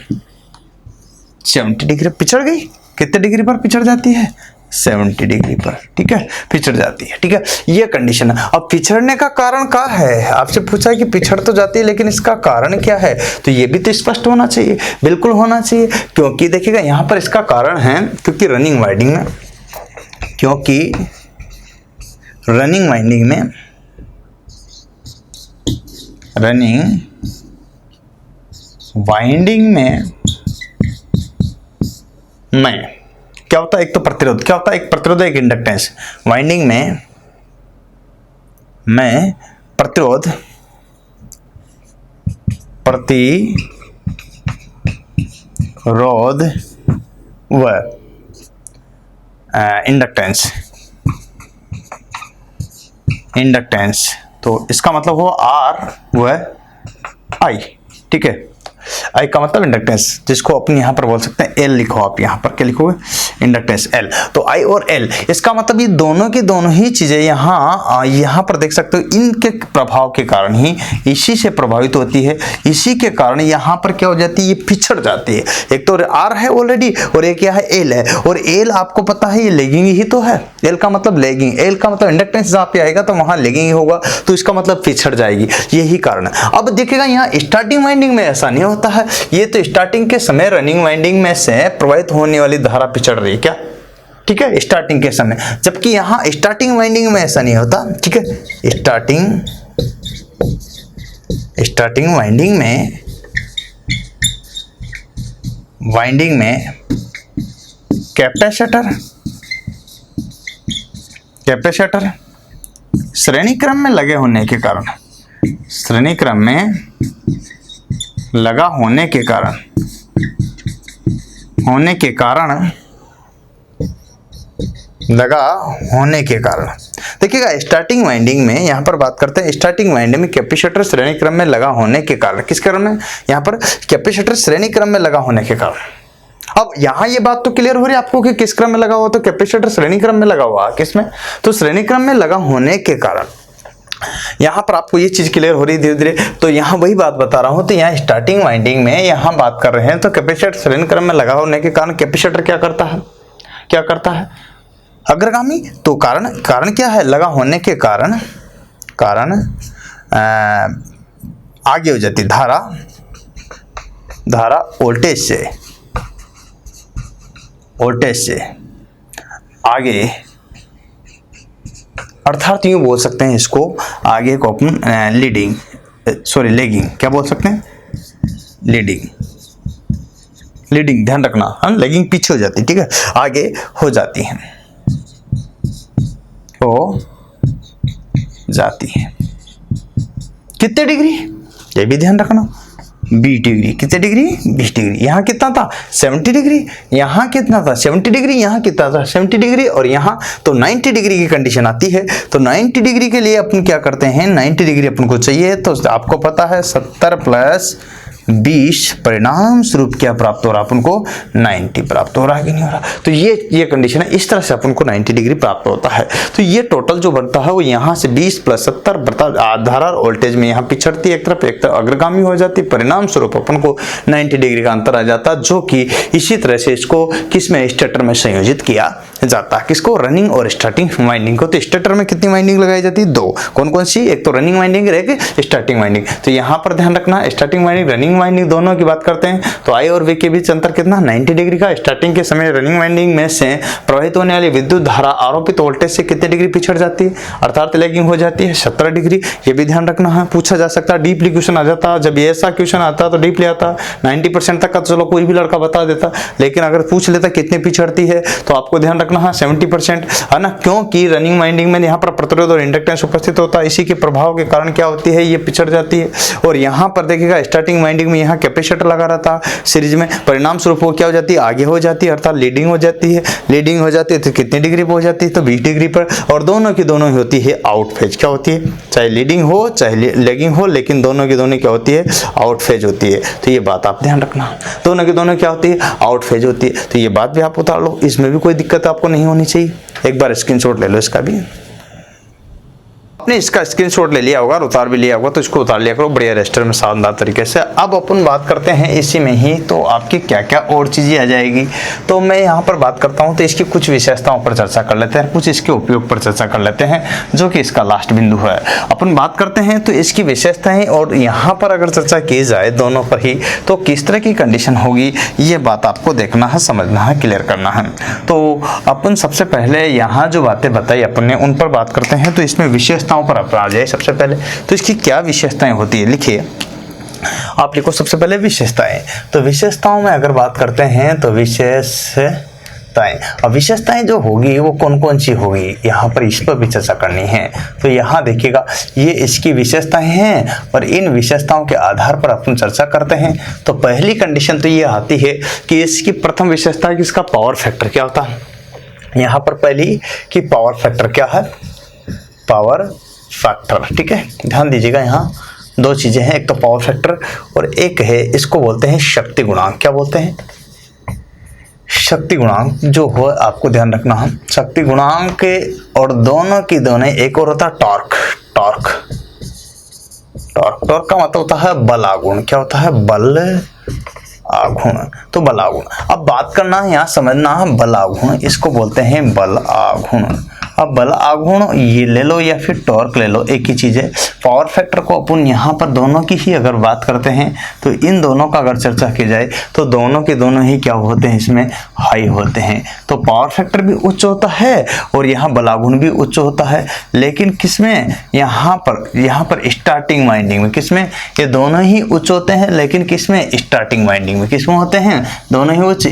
70 डिग्री पिछड़ गई। कितने डिग्री पर पिछड़ जाती है? 70 डिग्री पर, ठीक है, पिछड़ जाती है, ठीक है, ये कंडीशन है। अब पिछड़ने का कारण क्या है? आपसे पूछा है कि पिछड़ तो जाती है लेकिन इसका कारण क्या है, तो ये भी तो स्पष्ट होना चाहिए, बिल्कुल होना चाहिए, क्योंकि देखिएगा यहाँ पर इसका कारण है क्योंकि रनिंग वाइंडिंग में, रनिंग वाइंडिंग में क्या होता है? एक तो प्रतिरोध, क्या होता है? एक प्रतिरोध, एक इंडक्टेंस। वाइंडिंग में प्रतिरोध, व इंडक्टेंस, तो इसका मतलब हो आर व आई, ठीक है। आई का मतलब इंडक्टेंस, जिसको अपन यहाँ पर बोल सकते हैं एल। लिखो आप यहाँ पर, क्या लिखोगे? Inductance L. तो आई और एल, इसका मतलब ये दोनों की दोनों ही चीजें यहाँ पर देख सकते हो, इनके प्रभाव के कारण ही इसी से प्रभावित होती है, इसी के कारण यहाँ पर क्या हो जाती है? ये पिछड़ जाती है। एक तो आर है ऑलरेडी और एक क्या है? एल है। और एल आपको पता है ये लेगिंग ही तो है। एल का मतलब लेगिंग, एल का मतलब इंडक्टेंस जहाँ पे आएगा तो वहां लेगिंग ही होगा, तो इसका मतलब पिछड़ जाएगी, यही कारण है। अब देखिएगा यहाँ स्टार्टिंग वाइंडिंग में ऐसा नहीं होता है, ये तो स्टार्टिंग के समय रनिंग वाइंडिंग में से प्रवाहित होने वाली धारा पिछड़ रही है, क्या? ठीक है, स्टार्टिंग के समय, जबकि यहाँ स्टार्टिंग वाइंडिंग में ऐसा नहीं होता, ठीक है। स्टार्टिंग वाइंडिंग में कैपेसिटर श्रेणी क्रम में लगे होने के कारण, श्रेणी क्रम में लगा होने के कारण देखिएगा स्टार्टिंग वाइंडिंग में, यहां पर बात करते हैं स्टार्टिंग वाइंडिंग में कैपेसिटर श्रेणी क्रम में लगा होने के कारण, किस क्रम में? यहां पर कैपेसिटर श्रेणी क्रम में लगा होने के कारण। अब यहां ये बात तो क्लियर हो रही है आपको कि किस क्रम में लगा हुआ? तो कैपेसिटर श्रेणी क्रम में लगा हुआ, किसमें? तो श्रेणी क्रम में लगा होने के कारण यहां पर आपको ये चीज क्लियर हो रही है धीरे धीरे। तो यहां वही बात बता रहा हूं, तो यहां स्टार्टिंग वाइंडिंग में यहां बात कर रहे हैं, तो कैपेसिटर श्रेणी क्रम में लगा होने के कारण कैपेसिटर क्या करता है? अग्रगामी। तो कारण क्या है? लगा होने के कारण आगे हो जाती धारा वोल्टेज से आगे, अर्थात यूं बोल सकते हैं इसको, आगे को अपन लेगिंग, क्या बोल सकते हैं? लीडिंग, ध्यान रखना, लेगिंग पीछे हो जाती है, ठीक है, आगे हो जाती है, कितने डिग्री? ये भी ध्यान रखना, 20 डिग्री। कितने डिग्री? 20 डिग्री। यहाँ कितना था? 70 डिग्री। यहाँ कितना था? 70 डिग्री। यहाँ कितना था? 70 डिग्री। और यहाँ तो 90 डिग्री की कंडीशन आती है। तो 90 डिग्री के लिए अपन क्या करते हैं? 90 डिग्री अपन को चाहिए, तो आपको पता है 70 प्लस 20 परिणाम स्वरूप क्या प्राप्त हो रहा है अपन को? 90 प्राप्त हो रहा है कि नहीं हो रहा? तो ये कंडीशन है, इस तरह से अपन को 90 डिग्री प्राप्त होता है। तो ये टोटल जो बनता है वो यहाँ से 20 प्लस 70 धारा वोल्टेज में यहाँ पिछड़ती एक तरफ अग्रगामी हो जाती, परिणाम स्वरूप अपन को 90 डिग्री का अंतर आ जाता, जो कि इसी तरह से इसको किस में? स्टेटर में संयोजित किया जाता है। किसको? रनिंग और स्टार्टिंग वाइंडिंग को। तो स्टेटर में कितनी वाइंडिंग लगाई जाती है? 2। कौन कौन सी? एक तो रनिंग वाइंडिंग, एक स्टार्टिंग वाइंडिंग। तो यहाँ पर ध्यान रखना, starting winding, running running winding दोनों की बात करते हैं तो आई और वी के बीच अंतर कितना 90 डिग्री का। स्टार्टिंग के समय रनिंग वाइंडिंग में से प्रवाहित होने वाली विद्युत धारा आरोपित वोल्टेज से कितने डिग्री पिछड़ जाती है, अर्थात लैगिंग हो जाती है 17 डिग्री। ये भी ध्यान रखना है, पूछा जा सकता है, डीपली क्वेश्चन आ जाता। जब ये ऐसा क्वेश्चन आता तो डीपली आता, 90% तक का तो चलो कोई भी लड़का बता देता, लेकिन अगर पूछ लेता कितने पिछड़ती है तो आपको ध्यान रखना है 70%, है ना, क्योंकि रनिंग वाइंडिंग में यहाँ पर प्रतिरोध और इंडक्टेंस उपस्थित होता है, इसी के प्रभाव के कारण क्या होती है, ये पिछड़ जाती है। और यहाँ पर देखिएगा स्टार्टिंग वाइंडिंग में यहाँ कैपेसिटर लगा रहता सीरीज में, परिणाम स्वरूप वो क्या हो जाती है, आगे हो जाती है, अर्थात लीडिंग हो जाती है। लीडिंग हो जाती है तो कितनी डिग्री पर हो जाती है, तो 20 डिग्री पर। और दोनों की दोनों ही होती है आउट फेज। क्या होती है, चाहे लीडिंग हो चाहे लैगिंग हो, लेकिन दोनों की दोनों क्या होती है, आउट फेज होती है। तो ये बात आप ध्यान रखना, दोनों की दोनों क्या होती है, आउट फेज होती है। तो ये बात भी आप उतार लो, इसमें भी कोई दिक्कत आपको नहीं होनी चाहिए। एक बार स्क्रीनशॉट ले लो इसका भी। आपने इसका स्क्रीनशॉट ले लिया होगा और उतार भी लिया होगा, तो इसको उतार लिया करो बढ़िया रजिस्टर में शानदार तरीके से। अब अपन बात करते हैं इसी में ही, तो आपकी क्या क्या और चीज़ें आ जाएगी। तो मैं यहाँ पर बात करता हूँ तो इसकी कुछ विशेषताओं पर चर्चा कर लेते हैं, कुछ इसके उपयोग पर चर्चा कर लेते हैं, जो कि इसका लास्ट बिंदु है। अपन बात करते हैं तो इसकी विशेषताएं, और यहाँ पर अगर चर्चा की जाए दोनों पर ही तो किस तरह की कंडीशन होगी, ये बात आपको देखना है, समझना है, क्लियर करना है। तो अपन सबसे पहले यहाँ जो बातें बताई अपन ने उन पर बात करते हैं। तो इसमें विशेषताओं पर अपन आ जाए सबसे पहले, तो इसकी क्या विशेषताएं होती है, लिखिए आप, लिखो सबसे पहले विशेषताएं। तो विशेषताओं में अगर बात करते हैं तो विशेषताएं, अब विशेषताएं जो होगी वो कौन कौन सी होगी, यहाँ पर इस पर भी चर्चा करनी है। तो यहाँ देखिएगा ये इसकी विशेषताएं हैं और इन विशेषताओं के आधार पर अपन चर्चा करते हैं। तो पहली कंडीशन तो ये आती है कि इसकी प्रथम विशेषता है कि इसका पावर फैक्टर क्या होता है। यहाँ पर पहली कि पावर फैक्टर क्या है, पावर फैक्टर, ठीक है, ध्यान दीजिएगा। यहाँ दो चीजें हैं, एक तो पावर फैक्टर और एक है इसको बोलते हैं शक्ति गुणांक। क्या बोलते हैं, शक्ति गुणांक जो हो आपको ध्यान रखना है। शक्ति गुणांक के और दोनों की दोनों, एक और होता है टॉर्क। टॉर्क का मतलब होता है बल आघूर्ण। क्या होता है, बल आघूर्ण। तो बल आघूर्ण, अब बात करना है यहाँ समझना है, बल आघूर्ण इसको बोलते हैं बल आघूर्ण। अब बल आघूर्ण ये ले लो या फिर टॉर्क ले लो, एक ही चीज है। पावर फैक्टर को अपन यहाँ पर दोनों की ही अगर बात करते हैं तो इन दोनों का अगर चर्चा की जाए तो दोनों के दोनों ही क्या होते हैं, इसमें हाई होते हैं। तो पावर फैक्टर भी उच्च होता है और यहाँ बल आघूर्ण भी उच्च होता है, लेकिन किसमें, यहाँ पर स्टार्टिंग वाइंडिंग में। किसमें, ये दोनों ही उच्च होते हैं, लेकिन किसमें, स्टार्टिंग वाइंडिंग में। किसमें होते हैं, दोनों ही उच्च,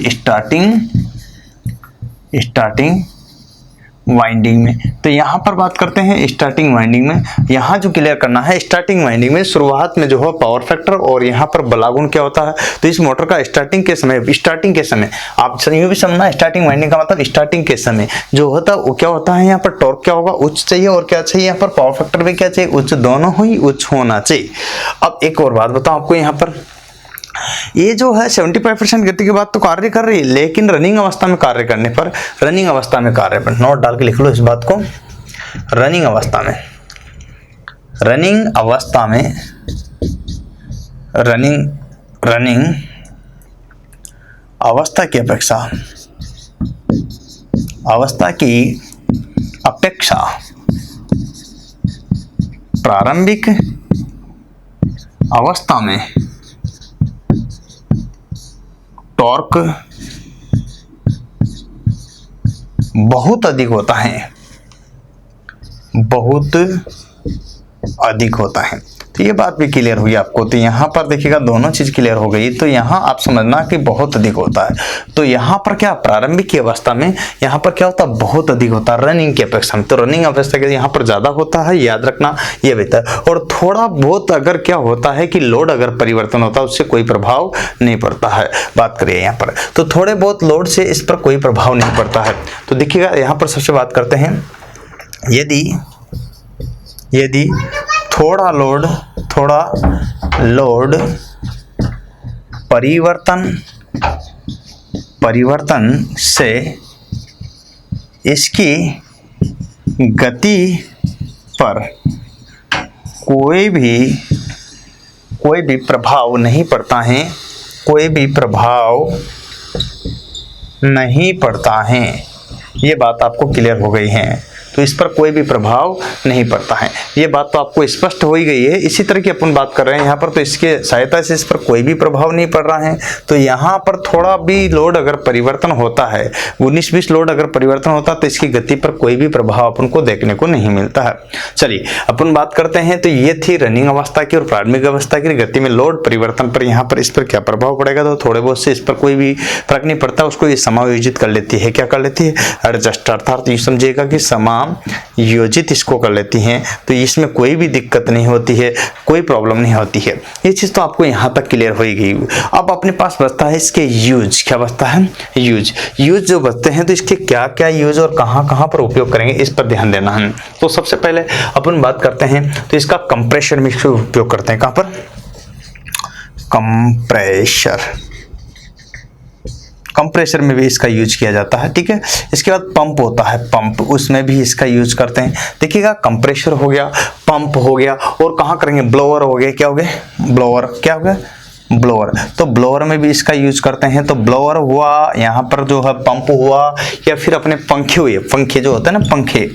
स्टार्टिंग वाइंडिंग में। तो यहाँ पर बात करते हैं स्टार्टिंग वाइंडिंग में। यहाँ जो क्लियर करना है, स्टार्टिंग वाइंडिंग में शुरुआत में जो है पावर फैक्टर और यहाँ पर बल आघूर्ण क्या होता है। तो इस मोटर का स्टार्टिंग के समय आप यूं भी समझना, स्टार्टिंग वाइंडिंग का मतलब स्टार्टिंग के समय जो होता है वो क्या होता है, यहाँ पर टॉर्क क्या होगा, उच्च चाहिए, और क्या चाहिए यहाँ पर पावर फैक्टर भी क्या चाहिए, उच्च, दोनों ही उच्च होना चाहिए। अब एक और बात बताऊं आपको, यहाँ पर ये जो है 75% गति के बाद तो कार्य कर रही है, लेकिन रनिंग अवस्था में कार्य करने पर, नोट डाल के लिख लो इस बात को, रनिंग अवस्था की अपेक्षा प्रारंभिक अवस्था में टॉर्क बहुत अधिक होता है। तो ये बात भी क्लियर हुई आपको। तो यहाँ पर देखिएगा दोनों चीज क्लियर हो गई। तो यहाँ आप समझना कि बहुत अधिक होता है। तो यहाँ पर क्या, प्रारंभिक की अवस्था में यहाँ पर क्या होता है, बहुत अधिक होता है रनिंग की अपेक्षा में। तो रनिंग अवस्था के यहाँ पर ज्यादा होता है, याद रखना ये बेहतर। और थोड़ा बहुत अगर क्या होता है कि लोड अगर परिवर्तन होता है उससे कोई प्रभाव नहीं पड़ता है। बात करिए यहाँ पर, तो थोड़े बहुत लोड से इस पर कोई प्रभाव नहीं पड़ता है। तो देखिएगा यहाँ पर सबसे बात करते हैं, यदि थोड़ा लोड परिवर्तन से इसकी गति पर कोई भी प्रभाव नहीं पड़ता है, ये बात आपको क्लियर हो गई है। तो इस पर कोई भी प्रभाव नहीं पड़ता है। ये बात तो आपको स्पष्ट हो ही गई है। इसी तरह की अपन बात कर रहे हैं यहाँ पर, तो इसके सहायता से इस पर कोई भी प्रभाव नहीं पड़ रहा है। तो यहाँ पर थोड़ा भी लोड अगर परिवर्तन होता है, 19-20 लोड अगर परिवर्तन होता है, तो इसकी गति पर कोई भी प्रभाव अपन को देखने को नहीं मिलता है। चलिए अपन बात करते हैं। तो ये थी रनिंग अवस्था की और प्रारंभिक अवस्था की गति में लोड परिवर्तन पर यहाँ पर इस पर क्या प्रभाव पड़ेगा। तो थोड़े बहुत से इस पर कोई भी फर्क नहीं पड़ता, उसको ये समायोजित कर लेती है। क्या कर लेती है? एडजस्ट, अर्थात ये समझिएगा कि समायोजित इसको कर लेती हैं। तो इसमें कोई भी दिक्कत नहीं होती है, कोई प्रॉब्लम नहीं होती है। ये चीज तो आपको यहाँ तक क्लियर हो गई। अब अपने पास बचता है इसके यूज। क्या बचता है? यूज। यूज जो बचते हैं तो इसके क्या क्या यूज और कहाँ कहाँ पर उपयोग करेंगे, इस पर ध्यान देना है। तो सबसे पहले अपन बात करते हैं तो इसका कंप्रेशर में उपयोग करते हैं। कहाँ पर? कंप्रेशर। कंप्रेशर में भी इसका यूज किया जाता है, ठीक है। इसके बाद पंप होता है, पंप, उसमें भी इसका यूज करते हैं। देखिएगा, कंप्रेशर हो गया, पंप हो गया, और कहाँ करेंगे? ब्लोअर हो गया। क्या हो गया? ब्लोअर। क्या हो गया? ब्लोअर। तो ब्लोअर में भी इसका यूज करते हैं। तो ब्लोअर हुआ, यहाँ पर जो है पंप हुआ, या फिर अपने पंखे हुए, पंखे जो होते हैं ना, पंखे,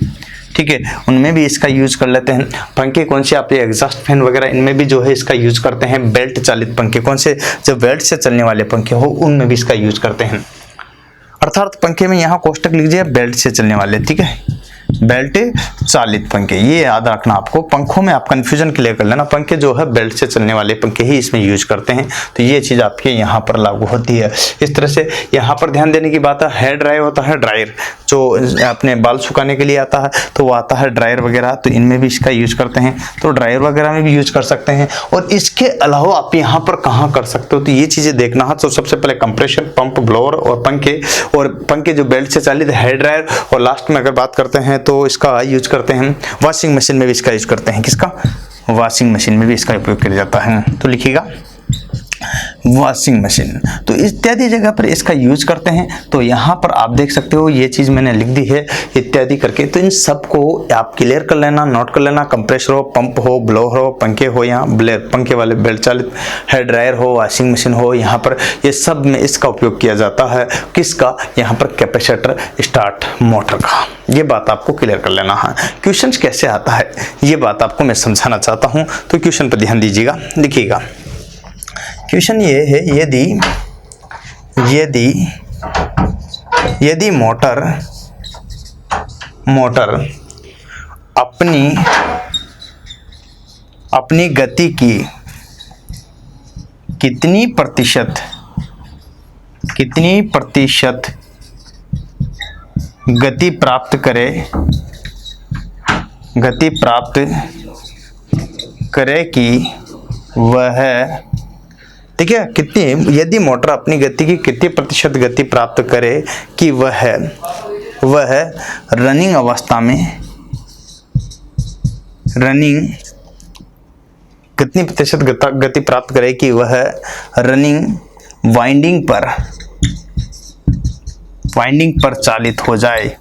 ठीक है, उनमें भी इसका यूज कर लेते हैं। पंखे कौन से? आपके एग्जॉस्ट फैन वगैरह, इनमें भी जो है इसका यूज करते हैं। बेल्ट चालित पंखे, कौन से? जो बेल्ट से चलने वाले पंखे हो, उनमें भी इसका यूज करते हैं। अर्थात पंखे में यहाँ कोष्टक लीजिए, बेल्ट से चलने वाले, ठीक है, बेल्ट चालित पंखे, ये याद रखना आपको। पंखों में आप कंफ्यूजन क्लियर कर लेना, पंखे जो है बेल्ट से चलने वाले पंखे ही इसमें यूज करते हैं। तो ये चीज आपके यहाँ पर लागू होती है। इस तरह से यहाँ पर ध्यान देने की बात है। हेयर ड्रायर होता है, ड्रायर जो अपने बाल सुखाने के लिए आता है, तो वो आता है ड्रायर वगैरह, तो इनमें भी इसका यूज करते हैं। तो ड्रायर वगैरह में भी यूज कर सकते हैं। और इसके अलावा आप यहाँ पर कहाँ कर सकते हो, तो ये चीजें देखना है। तो सबसे पहले कंप्रेशर, पंप, ब्लोअर और पंखे जो बेल्ट से चालित, हेयर ड्रायर, और लास्ट में अगर बात करते हैं तो इसका यूज करते हैं वॉशिंग मशीन में भी इसका यूज करते हैं। किसका? वॉशिंग मशीन में भी इसका उपयोग किया जाता है। तो लिखिएगा वॉशिंग मशीन। तो इत्यादि जगह पर इसका यूज करते हैं। तो यहाँ पर आप देख सकते हो, ये चीज मैंने लिख दी है इत्यादि करके। तो इन सबको आप क्लियर कर लेना, नोट कर लेना। कंप्रेसर हो, पंप हो, ब्लोअर हो, पंखे हो, यहाँ पंखे वाले बेल्ट चालित, हेयर ड्रायर हो, वॉशिंग मशीन हो, यहाँ पर ये सब में इसका उपयोग किया जाता है। किसका? यहाँ पर कैपेसिटर स्टार्ट मोटर का। ये बात आपको क्लियर कर लेना है। क्वेश्चन कैसे आता है, ये बात आपको मैं समझाना चाहता हूँ। तो क्वेश्चन पर ध्यान दीजिएगा, लिखिएगा। क्वेश्चन ये है, यदि मोटर अपनी गति की कितनी प्रतिशत गति प्राप्त करे कि वह, ठीक है, कितनी, यदि मोटर अपनी गति की कितनी प्रतिशत गति प्राप्त करे कि वह रनिंग अवस्था में कितनी प्रतिशत गति प्राप्त करे कि वह रनिंग वाइंडिंग पर चालित हो जाए।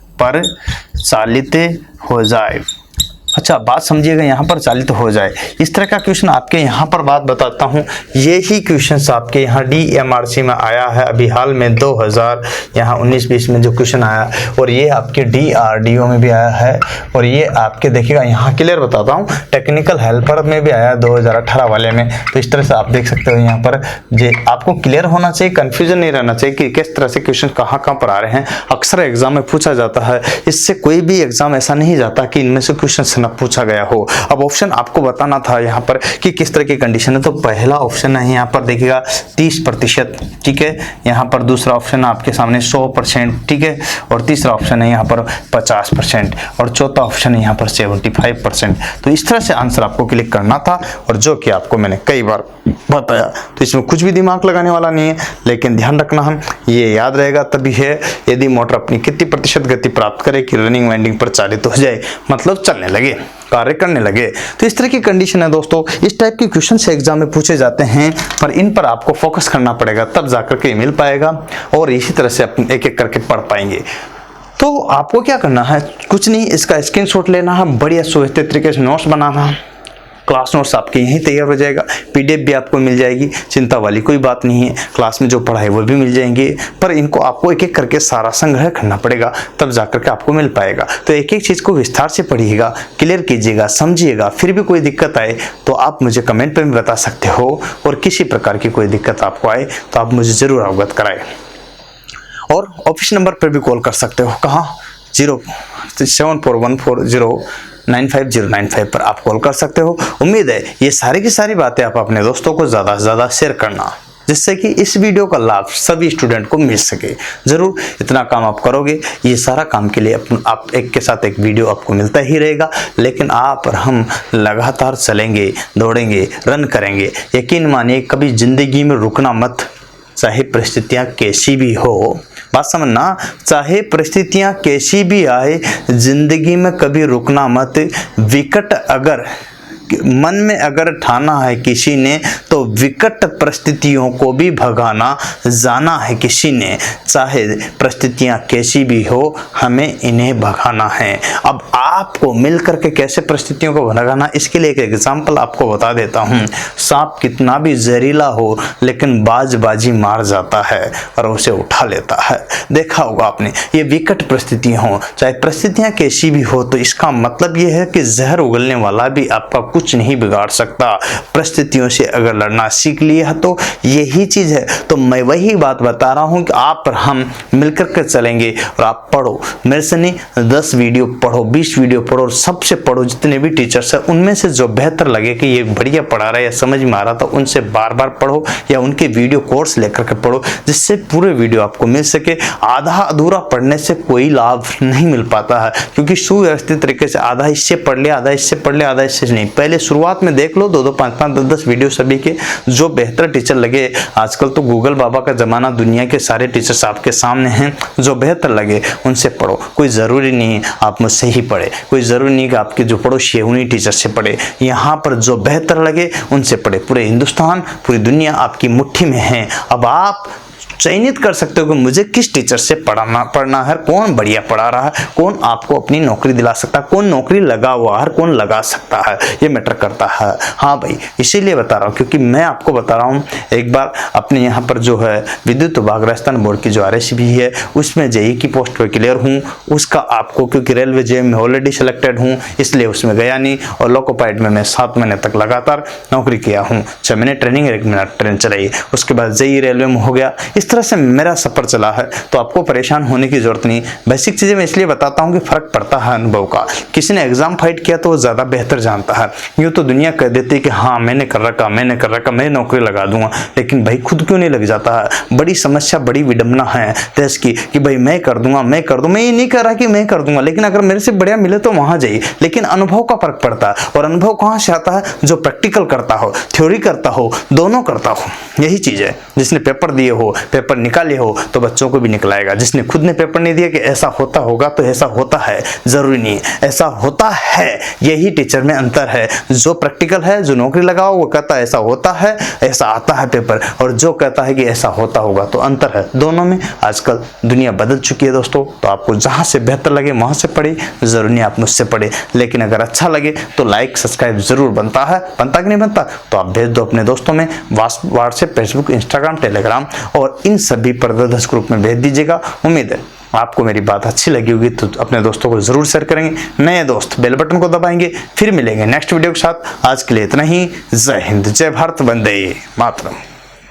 अच्छा, बात समझिएगा, यहाँ पर चालित हो जाए। इस तरह का क्वेश्चन आपके यहाँ पर बात बताता हूँ। ये ही क्वेश्चन आपके यहाँ DMRC में आया है अभी हाल में 2019-20 में जो क्वेश्चन आया, और ये आपके DRDO में भी आया है, और ये आपके देखिएगा यहाँ क्लियर बताता हूँ, टेक्निकल हेल्पर में भी आया 2018 वाले में। तो इस तरह से आप देख सकते हो यहाँ पर, जे आपको क्लियर होना चाहिए, कंफ्यूजन नहीं रहना चाहिए कि किस तरह से क्वेश्चन कहाँ पर आ रहे हैं। अक्सर एग्जाम में पूछा जाता है, इससे कोई भी एग्जाम ऐसा नहीं जाता कि इनमें से क्वेश्चन न पूछा गया हो। अब ऑप्शन आपको बताना था यहाँ पर कि किस तरह की कंडीशन है। तो पहला ऑप्शन है यहाँ पर देखिएगा 30%, ठीक है। यहाँ पर दूसरा ऑप्शन आपके सामने 100%, ठीक है। और तीसरा ऑप्शन है यहाँ पर 50%, और चौथा ऑप्शन है यहाँ पर 75%। तो इस तरह से आंसर आपको क्लिक करना था, और जो कि आपको मैंने कई बार बताया। तो इसमें कुछ भी दिमाग लगाने वाला नहीं है, लेकिन ध्यान रखना हम ये याद रहेगा तभी है, यदि मोटर अपनी कितनी प्रतिशत गति प्राप्त करे कि रनिंग वाइंडिंग पर चालित हो जाए, मतलब चलने लगे, कार्य करने लगे। तो इस तरह की कंडीशन है दोस्तों। इस टाइप के क्वेश्चन से एग्जाम में पूछे जाते हैं, पर इन पर आपको फोकस करना पड़ेगा, तब जाकर के मिल पाएगा, और इसी तरह से आप एक एक करके पढ़ पाएंगे। तो आपको क्या करना है, कुछ नहीं, इसका स्क्रीनशॉट लेना है, बढ़िया सुव्यवस्थित तरीके से नोट्स बनाना, क्लास नोट्स आपके यहीं तैयार हो जाएगा, PDF भी आपको मिल जाएगी, चिंता वाली कोई बात नहीं है। क्लास में जो पढ़ाई वो भी मिल जाएंगे, पर इनको आपको एक एक करके सारा संग्रह करना पड़ेगा, तब जाकर के आपको मिल पाएगा। तो एक एक चीज़ को विस्तार से पढ़िएगा, क्लियर कीजिएगा, समझिएगा। फिर भी कोई दिक्कत आए तो आप मुझे कमेंट पर भी बता सकते हो, और किसी प्रकार की कोई दिक्कत आपको आए तो आप मुझे ज़रूर अवगत कराएं। और ऑफिस नंबर पर भी कॉल कर सकते हो, कहाँ 07414095095 पर आप कॉल कर सकते हो। उम्मीद है ये सारी की सारी बातें आप अपने दोस्तों को ज़्यादा से ज़्यादा शेयर करना, जिससे कि इस वीडियो का लाभ सभी स्टूडेंट को मिल सके। ज़रूर इतना काम आप करोगे, ये सारा काम के लिए आप एक के साथ एक वीडियो आपको मिलता ही रहेगा, लेकिन आप और हम लगातार चलेंगे, दौड़ेंगे, रन करेंगे। यकीन मानिए कभी ज़िंदगी में रुकना मत, चाहे परिस्थितियाँ कैसी भी हो। बात समझना, चाहे परिस्थितियाँ कैसी भी आए, जिंदगी में कभी रुकना मत। विकट अगर मन में अगर ठाना है किसी ने, तो विकट परिस्थितियों को भी भगाना जाना है किसी ने। चाहे परिस्थितियां कैसी भी हो, हमें इन्हें भगाना है। अब आपको मिलकर के कैसे परिस्थितियों को भगाना, इसके लिए एक एग्जाम्पल आपको बता देता हूँ। सांप कितना भी जहरीला हो, लेकिन बाजी मार जाता है और उसे उठा लेता है। देखा होगा आपने, ये विकट परिस्थितियां हो, चाहे परिस्थितियां कैसी भी हो, तो इसका मतलब ये है कि जहर उगलने वाला भी आपका कुछ नहीं बिगाड़ सकता। परिस्थितियों से अगर लड़ना सीख लिया तो यही चीज है। तो मैं वही बात बता रहा हूं कि आप और हम मिलकर के चलेंगे। और आप पढ़ो, मेरे से नहीं, 10 वीडियो पढ़ो, 20 वीडियो पढ़ो, और सबसे पढ़ो जितने भी टीचर्स हैं, उनमें से जो बेहतर लगे कि ये बढ़िया पढ़ा रहा है या समझ में आ रहा, तो उनसे बार बार पढ़ो या उनके वीडियो कोर्स लेकर के पढ़ो, जिससे पूरे वीडियो आपको मिल सके। आधा अधूरा पढ़ने से कोई लाभ नहीं मिल पाता है, क्योंकि सुव्यवस्थित तरीके से आधा इससे पढ़ लिया, आधा इससे पढ़ लिया, आधा इससे नहीं। पहले शुरुआत में देख लो 2-2, 5-5, 10-10 वीडियो सभी के, जो बेहतर टीचर लगे। आजकल तो गूगल बाबा का जमाना, दुनिया के सारे टीचर्स आपके सामने हैं, जो बेहतर लगे उनसे पढ़ो। कोई ज़रूरी नहीं आप मुझसे ही पढ़े, कोई ज़रूरी नहीं कि आपके जो पड़ोसी है उन्हीं टीचर से पढ़े। यहाँ पर जो बेहतर लगे उनसे पढ़े। पूरे हिंदुस्तान, पूरी दुनिया आपकी मुट्ठी में है। अब आप चयनित कर सकते हो कि मुझे किस टीचर से पढ़ना है, कौन बढ़िया पढ़ा रहा है, कौन आपको अपनी नौकरी दिला सकता है, कौन नौकरी लगा हुआ है, कौन लगा सकता है, ये मैटर करता है। हाँ भाई, इसीलिए बता रहा हूँ, क्योंकि मैं आपको बता रहा हूँ। एक बार अपने यहाँ पर जो है विद्युत विभाग राजस्थान बोर्ड की जो RSB है, उसमें JEE की पोस्ट पर क्लियर हूँ। उसका आपको, क्योंकि रेलवे JEE में ऑलरेडी सिलेक्टेड हूँ, इसलिए उसमें गया नहीं। और लोकोपाइड में मैं 7 महीने तक लगातार नौकरी किया हूँ। 6 महीने ट्रेनिंग, 1 महीना ट्रेन चलाई। उसके बाद JEE रेलवे में हो गया। इस तरह से मेरा सफर चला है, तो आपको परेशान होने की जरूरत नहीं। बेसिक चीजें मैं इसलिए बताता हूं कि फर्क पड़ता है अनुभव का। किसी ने एग्जाम फाइट किया तो वो ज्यादा बेहतर जानता है। यूं तो दुनिया कह देती है कि हाँ मैंने कर रखा, मैं नौकरी लगा दूंगा, लेकिन भाई खुद क्यों नहीं लग जाता है। बड़ी समस्या, बड़ी विडंबना है देश की कि भाई मैं कर दूंगा। मैं ये नहीं कर रहा कि मैं कर दूंगा, लेकिन अगर मेरे से बढ़िया मिले तो वहां जाइए। लेकिन अनुभव का फर्क पड़ता है, और अनुभव कहां से आता है? जो प्रैक्टिकल करता हो, थ्योरी करता हो, दोनों करता हो। यही चीज है। जिसने पेपर दिए हो, पेपर निकाले हो, तो बच्चों को भी निकलाएगा। जिसने खुद ने पेपर नहीं दिया कि ऐसा होता होगा, तो ऐसा होता है, जरूरी नहीं है ऐसा होता है। यही टीचर में अंतर है। जो प्रैक्टिकल है, जो नौकरी लगाओ, वो कहता है ऐसा होता है, ऐसा आता है पेपर, और जो कहता है कि ऐसा होता होगा, तो अंतर है दोनों में। आजकल दुनिया बदल चुकी है दोस्तों, तो आपको जहां से बेहतर लगे वहां से पढ़े, जरूरी नहीं आप मुझसे पढ़े। लेकिन अगर अच्छा लगे तो लाइक सब्सक्राइब जरूर बनता है। बनता कि नहीं बनता? तो आप भेज दो अपने दोस्तों में, व्हाट्सएप, फेसबुक, इंस्टाग्राम, टेलीग्राम, और इन सभी पर 10 ग्रुप में भेज दीजिएगा। उम्मीद है आपको मेरी बात अच्छी लगी होगी, तो अपने दोस्तों को जरूर शेयर करेंगे। नए दोस्त बेल बटन को दबाएंगे। फिर मिलेंगे नेक्स्ट वीडियो के साथ। आज के लिए इतना ही। जय हिंद, जय भारत, वंदे मातरम।